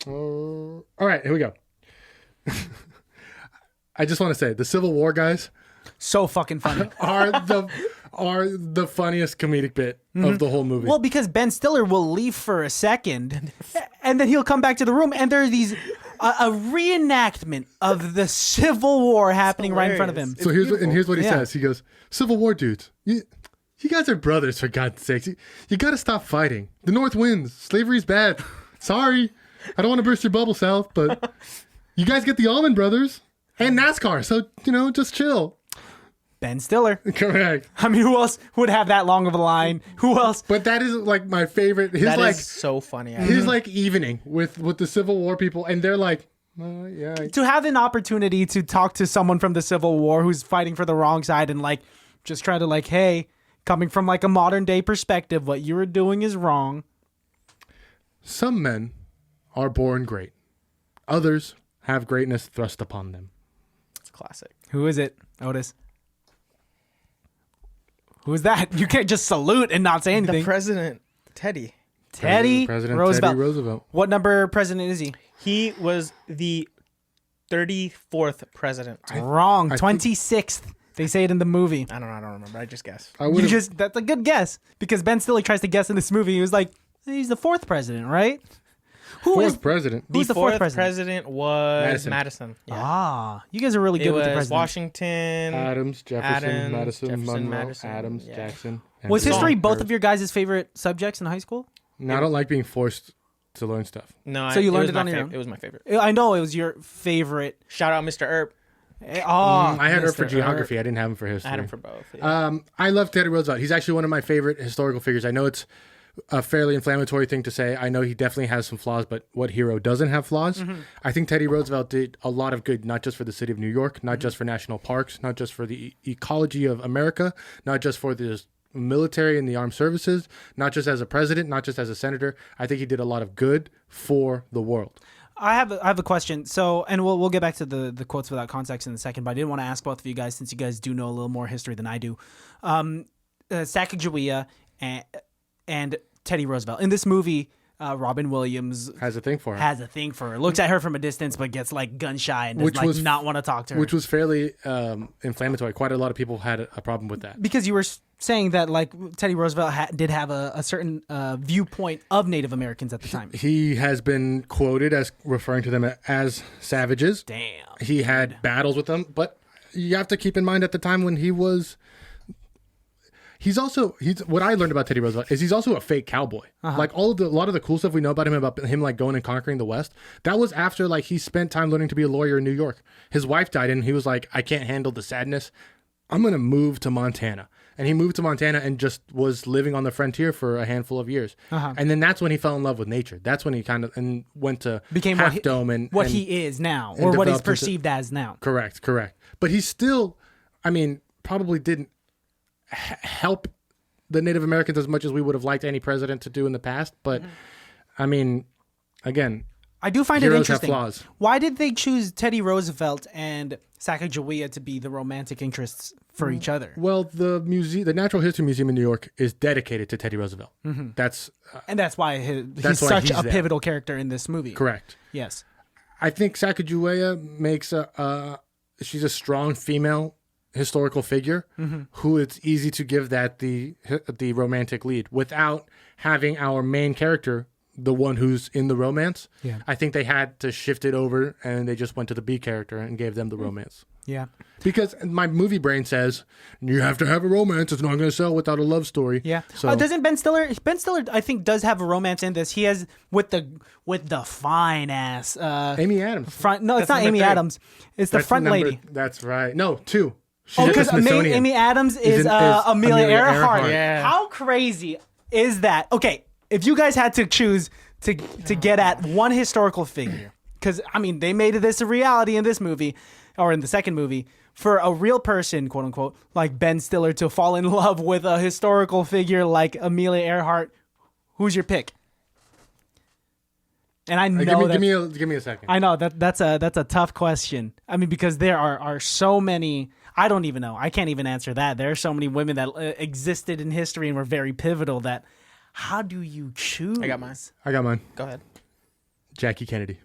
Speaker 2: All right, here we go. I just want to say the Civil War guys
Speaker 4: So fucking funny.
Speaker 2: are the funniest comedic bit of the whole movie.
Speaker 4: Well, because Ben Stiller will leave for a second, and then he'll come back to the room, and there are these a reenactment of the Civil War happening right in front of him.
Speaker 2: So here's what he
Speaker 4: Yeah.
Speaker 2: says. He goes, "Civil War dudes, you guys are brothers for God's sakes. You got to stop fighting. The North wins. Slavery's bad. Sorry, I don't want to burst your bubble, South, but you guys get the Allman Brothers and NASCAR. So just chill."
Speaker 4: Ben Stiller.
Speaker 2: Correct.
Speaker 4: I mean, who else would have that long of a line? Who else?
Speaker 2: But that is like my favorite. His
Speaker 3: That
Speaker 2: like
Speaker 3: is so funny.
Speaker 2: his like evening with the Civil War people, and they're like, yeah.
Speaker 4: To have an opportunity to talk to someone from the Civil War who's fighting for the wrong side and like just try to like, hey, coming from like a modern day perspective, what you were doing is wrong.
Speaker 2: Some men are born great. Others have greatness thrust upon them.
Speaker 3: It's classic.
Speaker 4: Who is it, Otis? Who is that? You can't just salute and not say anything.
Speaker 3: The president, Teddy.
Speaker 2: President
Speaker 4: Roosevelt.
Speaker 2: Teddy Roosevelt.
Speaker 4: What number president is he?
Speaker 3: He was the 34th president.
Speaker 4: Wrong.
Speaker 2: I think-
Speaker 4: 26th. They say it in the movie.
Speaker 3: I don't remember. I just guessed.
Speaker 2: I would have.
Speaker 4: That's a good guess because Ben Stiller tries to guess in this movie. He was like, he's the fourth president, right?
Speaker 2: Fourth president.
Speaker 4: Who's the fourth president?
Speaker 3: was Madison. Yeah.
Speaker 4: Ah, you guys are really good
Speaker 3: It
Speaker 4: with the
Speaker 3: was
Speaker 4: president.
Speaker 3: Washington.
Speaker 2: Adams, Jefferson,
Speaker 3: Adams,
Speaker 2: Madison,
Speaker 3: Jefferson,
Speaker 2: Monroe,
Speaker 3: Madison,
Speaker 2: Adams,
Speaker 3: yeah.
Speaker 2: Jackson.
Speaker 4: Was
Speaker 2: and
Speaker 4: history
Speaker 2: Song.
Speaker 4: both of your guys' favorite subjects in high school?
Speaker 2: No, I don't like being forced to learn stuff.
Speaker 3: No,
Speaker 4: So you learned
Speaker 3: was
Speaker 4: it
Speaker 3: my
Speaker 4: on your own?
Speaker 3: It was my favorite.
Speaker 4: I know it was your favorite.
Speaker 3: Shout out Mr. Earp.
Speaker 2: I had her for
Speaker 4: Mr.
Speaker 2: geography. I didn't have him for history.
Speaker 3: I had him for both. Yeah.
Speaker 2: I love Teddy Roosevelt. He's actually one of my favorite historical figures. I know it's a fairly inflammatory thing to say. I know he definitely has some flaws, but what hero doesn't have flaws? I think Teddy Roosevelt did a lot of good, not just for the city of New York, not just for national parks, not just for the ecology of America, not just for the military and the armed services, not just as a president, not just as a senator. I think he did a lot of good for the world.
Speaker 4: I have a question. So, and we'll get back to the quotes without context in a second, but I did want to ask both of you guys, since you guys do know a little more history than I do. Sacagawea and Teddy Roosevelt. In this movie, Robin Williams
Speaker 2: Has a thing for him.
Speaker 4: has a thing for her. Looks at her from a distance, but gets like gun shy and does not want to talk to her.
Speaker 2: Which was fairly inflammatory. Quite a lot of people had a problem with that.
Speaker 4: Because you were saying that like Teddy Roosevelt did have a certain viewpoint of Native Americans at the time.
Speaker 2: He has been quoted as referring to them as savages.
Speaker 4: Damn.
Speaker 2: He had battles with them, but you have to keep in mind at the time when he's what I learned about Teddy Roosevelt is he's also a fake cowboy. Like a lot of the cool stuff we know about him like going and conquering the West, that was after like he spent time learning to be a lawyer in New York. His wife died and he was like, I can't handle the sadness. I'm going to move to Montana. And he moved to Montana and just was living on the frontier for a handful of years. And then that's when he fell in love with nature. That's when he kind of went to
Speaker 4: Became
Speaker 2: Half Dome
Speaker 4: what
Speaker 2: and
Speaker 4: he is now, or what he's
Speaker 2: developed into-
Speaker 4: perceived as now.
Speaker 2: Correct. But he still, probably didn't help the Native Americans as much as we would have liked any president to do in the past. But, again,
Speaker 4: I do find it
Speaker 2: heroes have
Speaker 4: interesting.
Speaker 2: flaws.
Speaker 4: Why did they choose Teddy Roosevelt and Sacagawea to be the romantic interests for each other?
Speaker 2: Well, the Natural History Museum in New York is dedicated to Teddy Roosevelt. That's
Speaker 4: And that's why he's
Speaker 2: That's why
Speaker 4: such
Speaker 2: he's
Speaker 4: a
Speaker 2: there.
Speaker 4: pivotal character in this movie.
Speaker 2: correct.
Speaker 4: Yes.
Speaker 2: I think Sacagawea makes she's a strong female historical figure who it's easy to give that the romantic lead without having our main character, the one who's in the romance.
Speaker 4: Yeah.
Speaker 2: I think they had to shift it over and they just went to the B character and gave them the romance.
Speaker 4: Yeah.
Speaker 2: Because my movie brain says you have to have a romance. It's not going to sell without a love story.
Speaker 4: Yeah.
Speaker 2: So
Speaker 4: Doesn't Ben Stiller I think does have a romance in this. He has with the fine ass
Speaker 2: Amy Adams.
Speaker 4: front. No, it's not
Speaker 3: number
Speaker 4: Amy
Speaker 3: 3.
Speaker 4: Adams. It's the
Speaker 2: That's
Speaker 4: front
Speaker 2: number-
Speaker 4: lady.
Speaker 2: That's right. No, 2. She's
Speaker 4: Oh,
Speaker 2: at the
Speaker 4: because
Speaker 2: Smithsonian.
Speaker 4: Amy Adams is
Speaker 2: Amelia
Speaker 4: Amelia Earhart.
Speaker 2: Earhart.
Speaker 3: Yeah.
Speaker 4: How crazy is that? Okay, if you guys had to choose to get at one historical figure, because they made this a reality in this movie, or in the second movie, for a real person, quote unquote, like Ben Stiller to fall in love with a historical figure like Amelia Earhart, who's your pick? And I know
Speaker 2: Give me a second.
Speaker 4: I know that's a tough question. Because there are so many. I don't even know. I can't even answer that. There are so many women that existed in history and were very pivotal. That how do you choose?
Speaker 3: I got mine. Go ahead.
Speaker 2: Jackie Kennedy.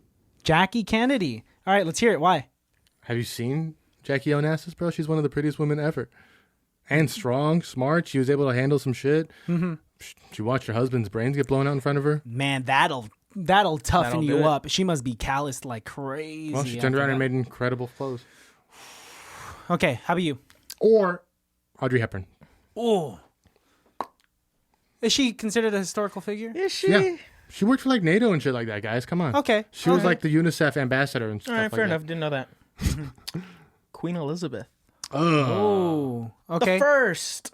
Speaker 4: Jackie Kennedy. All right, let's hear it. Why?
Speaker 2: Have you seen Jackie Onassis, bro? She's one of the prettiest women ever. And strong, smart. She was able to handle some shit. Mm-hmm. She watched her husband's brains get blown out in front of her.
Speaker 4: Man, that'll toughen
Speaker 3: That'll
Speaker 4: you
Speaker 3: do it.
Speaker 4: up. She must be calloused like crazy.
Speaker 2: Well, she turned
Speaker 4: after
Speaker 2: around and
Speaker 4: that.
Speaker 2: made incredible clothes.
Speaker 4: Okay, how about you?
Speaker 2: Or Audrey Hepburn.
Speaker 4: Oh, is she considered a historical figure?
Speaker 3: Is she?
Speaker 2: Yeah. She worked for like NATO and shit like that, guys. Come on.
Speaker 4: Okay.
Speaker 2: She was like the UNICEF ambassador and stuff
Speaker 3: All right,
Speaker 2: like
Speaker 3: fair
Speaker 2: that.
Speaker 3: enough. Didn't know that. Queen Elizabeth.
Speaker 4: Oh, okay.
Speaker 3: The first.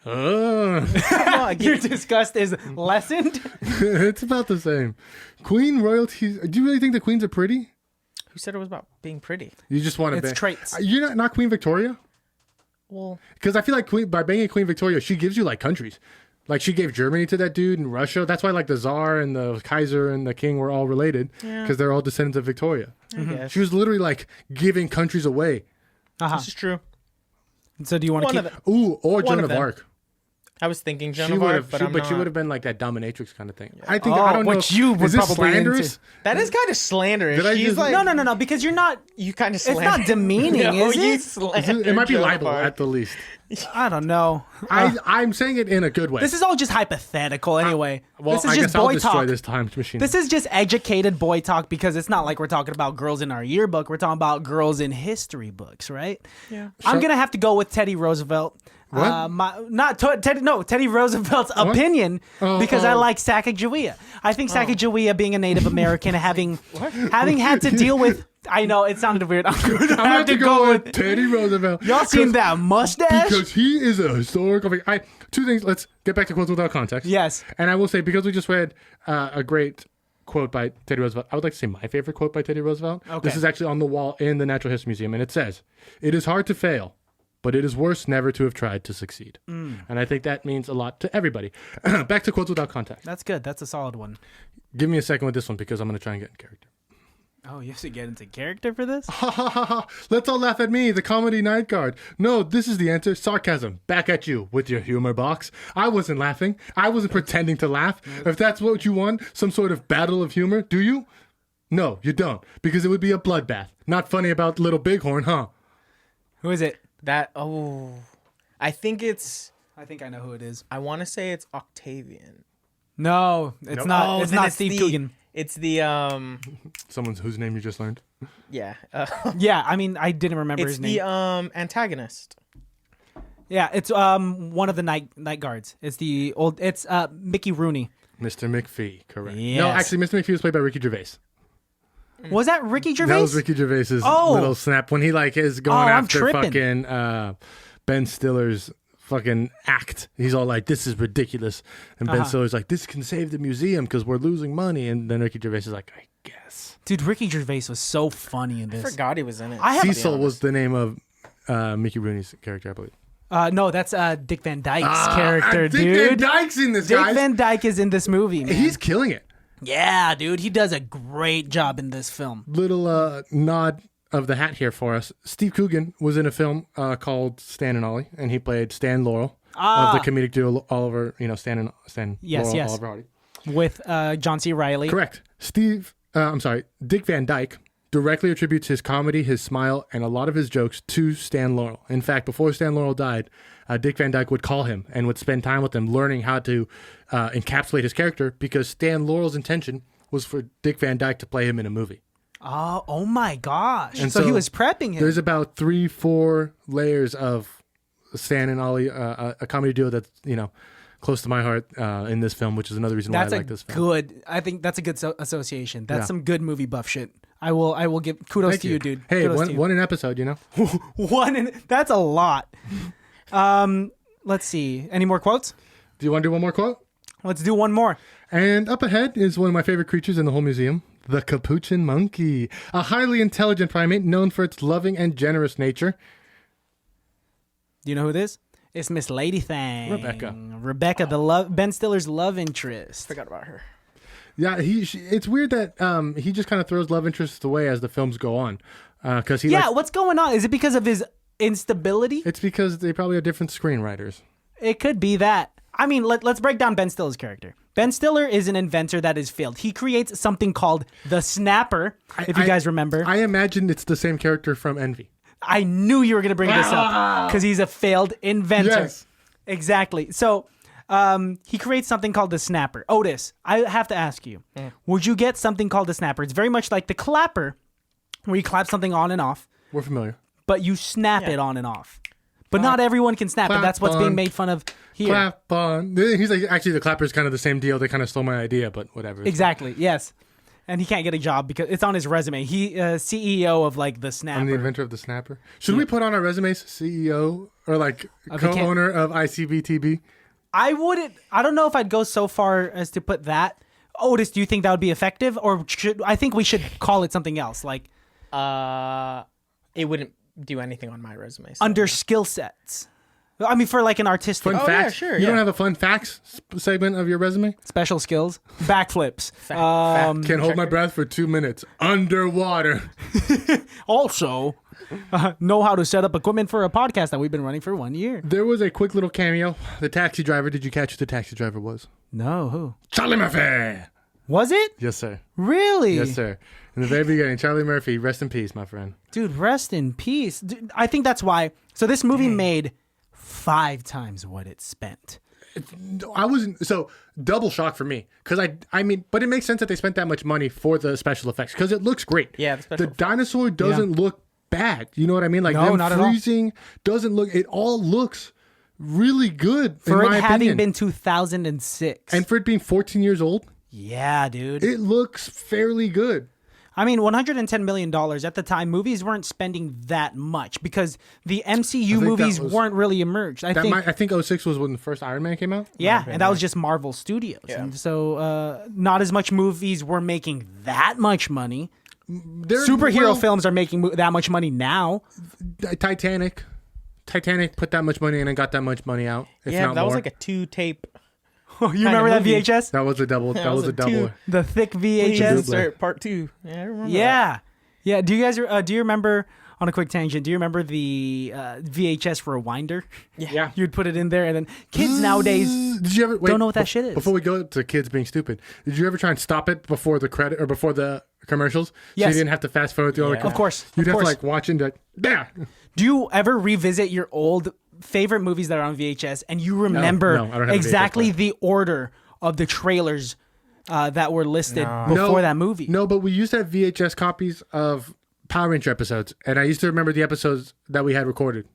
Speaker 4: Your disgust is lessened.
Speaker 2: It's about the same. Queen royalty. Do you really think the queens are pretty?
Speaker 3: Who said it was about being pretty?
Speaker 2: You just want to
Speaker 4: It's traits.
Speaker 2: You're not Queen Victoria?
Speaker 3: Well,
Speaker 2: Because I feel like by banging Queen Victoria, she gives you like countries. Like she gave Germany to that dude and Russia. That's why like the Tsar and the Kaiser and the King were all related. Because they're all descendants of Victoria.
Speaker 3: I guess.
Speaker 2: She was literally like giving countries away.
Speaker 3: This is true.
Speaker 4: So do you want to
Speaker 3: One
Speaker 4: keep?
Speaker 3: of them.
Speaker 2: Ooh, or
Speaker 3: One
Speaker 2: Joan
Speaker 3: of
Speaker 2: of
Speaker 3: them.
Speaker 2: Arc.
Speaker 3: I was thinking Joan
Speaker 2: She
Speaker 3: of
Speaker 2: would
Speaker 3: Arc,
Speaker 2: have,
Speaker 3: but I'm
Speaker 2: but she
Speaker 3: not.
Speaker 2: would have been like that dominatrix kind of thing. I think
Speaker 4: Oh,
Speaker 2: I don't know.
Speaker 4: which you would
Speaker 2: is this
Speaker 4: probably
Speaker 2: slanderous?
Speaker 4: into.
Speaker 3: That is kind of slanderous.
Speaker 2: Did I
Speaker 3: She's
Speaker 2: just-
Speaker 3: like,
Speaker 4: No, because you're not.
Speaker 3: you kind of
Speaker 4: It's
Speaker 3: slander.
Speaker 4: not demeaning,
Speaker 3: No,
Speaker 4: is
Speaker 3: you
Speaker 4: it?
Speaker 3: slander
Speaker 2: It might be
Speaker 3: Joan of
Speaker 2: libel
Speaker 3: Arc.
Speaker 2: at the least.
Speaker 4: I don't know.
Speaker 2: I'm saying it in a good way.
Speaker 4: This is all just hypothetical, anyway.
Speaker 2: well,
Speaker 4: this is
Speaker 2: I
Speaker 4: just
Speaker 2: guess I'll
Speaker 4: boy
Speaker 2: destroy
Speaker 4: talk.
Speaker 2: this time machine.
Speaker 4: This is just educated boy talk because it's not like we're talking about girls in our yearbook. We're talking about girls in history books, right?
Speaker 3: Yeah.
Speaker 4: I'm gonna have to go with Teddy Roosevelt.
Speaker 2: What?
Speaker 4: Teddy Roosevelt's opinion because I
Speaker 2: oh.
Speaker 4: like Sacagawea. I think Sacagawea, being a Native American, having had to deal with. I know it sounded weird. I'm gonna
Speaker 2: I'm
Speaker 4: have to go with.
Speaker 2: Teddy Roosevelt.
Speaker 4: Y'all seen that mustache?
Speaker 2: Because he is a historical figure. Two things. Let's get back to quotes without context.
Speaker 4: Yes.
Speaker 2: And I will say, because we just read a great quote by Teddy Roosevelt, I would like to say my favorite quote by Teddy Roosevelt.
Speaker 4: Okay.
Speaker 2: This is actually on the wall in the Natural History Museum, and it says, "It is hard to fail, but it is worse never to have tried to succeed." And I think that means a lot to everybody. Back to quotes without context.
Speaker 4: That's good. That's a solid one.
Speaker 2: Give me a second with this one because I'm going to try and get in character.
Speaker 4: Oh, you have to get into character for this?
Speaker 2: Ha ha ha ha. Let's all laugh at me, the comedy night guard. No, this is the answer. Sarcasm. Back at you with your humor box. I wasn't laughing. I wasn't pretending to laugh. If that's what you want, some sort of battle of humor, do you? No, you don't. Because it would be a bloodbath. Not funny about Little Bighorn, huh?
Speaker 4: Who is it?
Speaker 3: I think it's.
Speaker 4: I think I know who it is.
Speaker 3: I want to say it's Octavian.
Speaker 4: No, it's
Speaker 2: Nope.
Speaker 4: not. It's
Speaker 3: then
Speaker 4: not Steve Coogan.
Speaker 3: It's the
Speaker 2: Someone whose name you just learned.
Speaker 3: yeah.
Speaker 4: Yeah, I mean, I didn't remember
Speaker 3: It's
Speaker 4: his name.
Speaker 3: the antagonist.
Speaker 4: Yeah, it's one of the night guards. It's the old. It's Mickey Rooney.
Speaker 2: Mr. McPhee, correct. No,
Speaker 4: Yes.
Speaker 2: actually, Mr. McPhee was played by Ricky Gervais.
Speaker 4: Was that Ricky Gervais?
Speaker 2: That was Ricky Gervais's
Speaker 4: Oh.
Speaker 2: little snap when he like is going
Speaker 4: I'm
Speaker 2: after
Speaker 4: tripping.
Speaker 2: fucking Ben Stiller's fucking act. He's all like, "This is ridiculous," and Ben Stiller's like, "This can save the museum because we're losing money," and then Ricky Gervais is like, "I guess."
Speaker 4: Dude, Ricky Gervais was so funny in
Speaker 3: I
Speaker 4: this.
Speaker 3: forgot he was in it.
Speaker 4: I have-
Speaker 2: Cecil was the name of Mickey Rooney's character, I believe.
Speaker 4: No, that's Dick Van Dyke's character,
Speaker 2: Dick
Speaker 4: dude.
Speaker 2: Van Dyke's in this,
Speaker 4: Dick
Speaker 2: guys.
Speaker 4: Van Dyke is in this movie, man.
Speaker 2: He's killing it.
Speaker 4: Yeah, dude, he does a great job in this film.
Speaker 2: Little nod of the hat here for us. Steve Coogan was in a film called Stan and Ollie, and he played Stan Laurel of the comedic duo Oliver, Stan
Speaker 4: Yes,
Speaker 2: Laurel,
Speaker 4: yes.
Speaker 2: Oliver Hardy.
Speaker 4: With John C. Reilly.
Speaker 2: Correct. Dick Van Dyke directly attributes his comedy, his smile, and a lot of his jokes to Stan Laurel. In fact, before Stan Laurel died, Dick Van Dyke would call him and would spend time with him learning how to encapsulate his character because Stan Laurel's intention was for Dick Van Dyke to play him in a movie.
Speaker 4: Oh my gosh.
Speaker 2: And
Speaker 4: so he
Speaker 2: so
Speaker 4: was prepping him.
Speaker 2: There's about 3-4 layers of Stan and Ollie, a comedy duo that's, close to my heart in this film, which is another reason
Speaker 4: That's
Speaker 2: why I like this film.
Speaker 4: good. I think that's a good association. That's
Speaker 2: Yeah.
Speaker 4: some good movie buff shit. I will give kudos
Speaker 2: Thank
Speaker 4: to you, dude.
Speaker 2: Hey,
Speaker 4: Kudos to you.
Speaker 2: one an episode,
Speaker 4: That's a lot. Let's see. Any more quotes?
Speaker 2: Do you want to do one more quote?
Speaker 4: Let's do one more.
Speaker 2: And up ahead is one of my favorite creatures in the whole museum, the capuchin monkey, a highly intelligent primate known for its loving and generous nature.
Speaker 4: Do you know who it is? It's Miss Lady Thing.
Speaker 2: Rebecca,
Speaker 4: Ben Stiller's love interest.
Speaker 3: Forgot about her.
Speaker 2: Yeah, it's weird that he just kind of throws love interests away as the films go on, because
Speaker 4: What's going on? Is it because of his instability?
Speaker 2: It's because they probably have different screenwriters.
Speaker 4: It could be that. I mean, let's break down Ben Stiller's character. Ben Stiller is an inventor that is failed. He creates something called the Snapper, if you guys remember.
Speaker 2: I imagine it's the same character from Envy.
Speaker 4: I knew you were going to bring this up because he's a failed inventor.
Speaker 2: Yes.
Speaker 4: Exactly. So he creates something called the Snapper. Otis, I have to ask you, would you get something called the Snapper? It's very much like the clapper where you clap something on and off,
Speaker 2: We're familiar.
Speaker 4: but you snap it on and off. But not everyone can snap, but that's what's being made fun of here.
Speaker 2: Clap on. He's like, actually, the clapper is kind of the same deal. They kind of stole my idea, but whatever.
Speaker 4: Exactly. Yes. and he can't get a job because it's on his resume. He CEO of like the Snapper.
Speaker 2: I'm the inventor of the Snapper. Should we put on our resumes CEO or like co-owner of ICBTB?
Speaker 4: I don't know if I'd go so far as to put that. Otis, do you think that would be effective, or I think we should call it something else, like
Speaker 3: it wouldn't do anything on my resume. So.
Speaker 4: under skill sets? I mean, for like an artistic
Speaker 2: Fun facts?
Speaker 3: yeah, sure,
Speaker 2: You don't
Speaker 3: yeah.
Speaker 2: have a fun facts segment of your resume?
Speaker 4: special skills, backflips.
Speaker 2: Can't hold my breath for 2 minutes underwater.
Speaker 4: Also, know how to set up equipment for a podcast that we've been running for 1 year.
Speaker 2: There was a quick little cameo. The taxi driver. Did you catch who the taxi driver was?
Speaker 4: No, who
Speaker 2: Charlie Murphy.
Speaker 4: was it?
Speaker 2: Yes, sir.
Speaker 4: Really?
Speaker 2: Yes, sir. In the very beginning, Charlie Murphy. Rest in peace, my friend.
Speaker 4: Dude, rest in peace. Dude, I think that's why. So this movie made 5 times what it spent.
Speaker 2: I wasn't so double shock for me because I mean, but it makes sense that they spent that much money for the special effects because it looks great.
Speaker 3: Yeah, the special effects.
Speaker 2: dinosaur doesn't look bad. You know what I mean? Like
Speaker 4: No,
Speaker 2: them
Speaker 4: not at all.
Speaker 2: freezing doesn't look. It all looks really good
Speaker 4: For
Speaker 2: in
Speaker 4: it
Speaker 2: my
Speaker 4: having
Speaker 2: opinion.
Speaker 4: been 2006.
Speaker 2: And for it being 14 years old,
Speaker 4: yeah, dude.
Speaker 2: it looks fairly good.
Speaker 4: I mean, $110 million at the time, movies weren't spending that much because the MCU
Speaker 2: that
Speaker 4: movies
Speaker 2: was-
Speaker 4: weren't really emerged. I think
Speaker 2: 06 was when the first Iron Man came out.
Speaker 4: yeah, and that was just Marvel Studios.
Speaker 3: Yeah.
Speaker 4: And so not as much movies were making that much money.
Speaker 2: They're-
Speaker 4: Superhero
Speaker 2: well,
Speaker 4: films are making that much money now.
Speaker 2: Titanic put that much money in and got that much money out. If
Speaker 3: Yeah,
Speaker 2: not
Speaker 3: that was
Speaker 2: more.
Speaker 3: like a 2-tape.
Speaker 4: You remember that
Speaker 3: movie.
Speaker 4: VHS?
Speaker 2: That was a double. That was a double.
Speaker 3: two.
Speaker 4: The thick
Speaker 3: Please
Speaker 4: VHS?
Speaker 3: insert part 2. Yeah, I remember that.
Speaker 4: Yeah. Yeah. Do you guys do you remember, on a quick tangent, do you remember the VHS rewinder?
Speaker 2: Yeah.
Speaker 4: You'd put it in there, and then kids nowadays
Speaker 2: Did you ever
Speaker 4: don't know what that shit is.
Speaker 2: Before we go to kids being stupid, did you ever try and stop it before the credit or before the commercials? So
Speaker 4: Yes.
Speaker 2: you didn't have to fast forward through all the
Speaker 3: Yeah.
Speaker 4: Of course.
Speaker 2: You'd
Speaker 4: of
Speaker 2: have
Speaker 4: course.
Speaker 2: to like watch and like, yeah.
Speaker 4: Do you ever revisit your old favorite movies that are on VHS and you remember
Speaker 2: no, I don't have a VHS
Speaker 4: exactly
Speaker 2: player.
Speaker 4: the order of the trailers that were listed before
Speaker 2: No,
Speaker 4: that movie?
Speaker 2: No, but we used to have VHS copies of Power Ranger episodes, and I used to remember the episodes that we had recorded.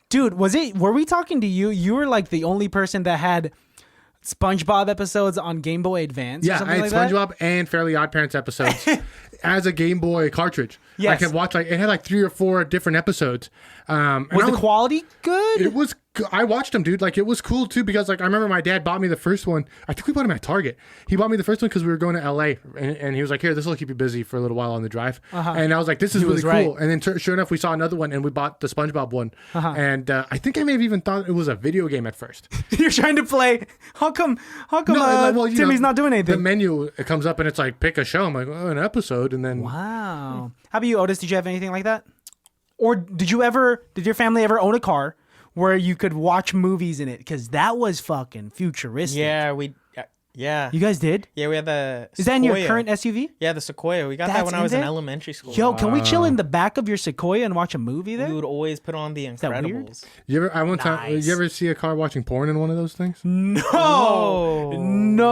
Speaker 4: Dude, were we talking to you? You were like the only person that had SpongeBob episodes on Game Boy Advance or
Speaker 2: Yeah, I
Speaker 4: something
Speaker 2: had
Speaker 4: like that?
Speaker 2: SpongeBob and Fairly Odd Parents episodes as a Game Boy cartridge.
Speaker 4: Yes.
Speaker 2: I could watch like it had like 3 or 4 different episodes. And
Speaker 4: Was
Speaker 2: I
Speaker 4: the quality good?
Speaker 2: It was. I watched them, dude. Like it was cool too because like I remember my dad bought me the first one. I think we bought him at Target. He bought me the first one because we were going to LA, and he was like, "Here, this will keep you busy for a little while on the drive." And I was like, "This is
Speaker 4: He
Speaker 2: really
Speaker 4: was
Speaker 2: cool."
Speaker 4: right.
Speaker 2: And then sure enough, we saw another one, and we bought the SpongeBob one. And I think I may have even thought it was a video game at first.
Speaker 4: You're trying to play. How come
Speaker 2: like, well, you
Speaker 4: Timmy's
Speaker 2: know,
Speaker 4: not doing
Speaker 2: The
Speaker 4: anything?
Speaker 2: menu it comes up and it's like pick a show. I'm like, oh, an episode, and then
Speaker 4: Wow. How about you, Otis? Did you have anything like that? Or did your family ever own a car where you could watch movies in it? Because that was fucking futuristic.
Speaker 3: Yeah, yeah.
Speaker 4: You guys did?
Speaker 3: Yeah, we had the
Speaker 4: Is that in your
Speaker 3: Sequoia.
Speaker 4: current SUV?
Speaker 3: Yeah, the Sequoia. We got
Speaker 4: That's
Speaker 3: that when I
Speaker 4: in
Speaker 3: was in
Speaker 4: there?
Speaker 3: elementary school.
Speaker 4: Yo, can we chill in the back of your Sequoia and watch a movie there?
Speaker 3: We would always put on The
Speaker 4: that weird?
Speaker 3: Incredibles.
Speaker 2: you ever? I one time.
Speaker 4: Nice.
Speaker 2: You ever see a car watching porn in one of those things?
Speaker 4: No.
Speaker 3: Oh.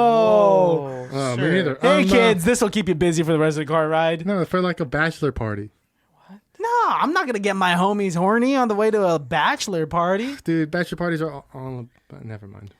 Speaker 4: No.
Speaker 2: Oh,
Speaker 3: Sure.
Speaker 2: me neither.
Speaker 4: Hey, kids, this will keep you busy for the rest of the car ride.
Speaker 2: No, for like a bachelor party.
Speaker 4: No, I'm not going to get my homies horny on the way to a bachelor party.
Speaker 2: Dude, bachelor parties are all never mind.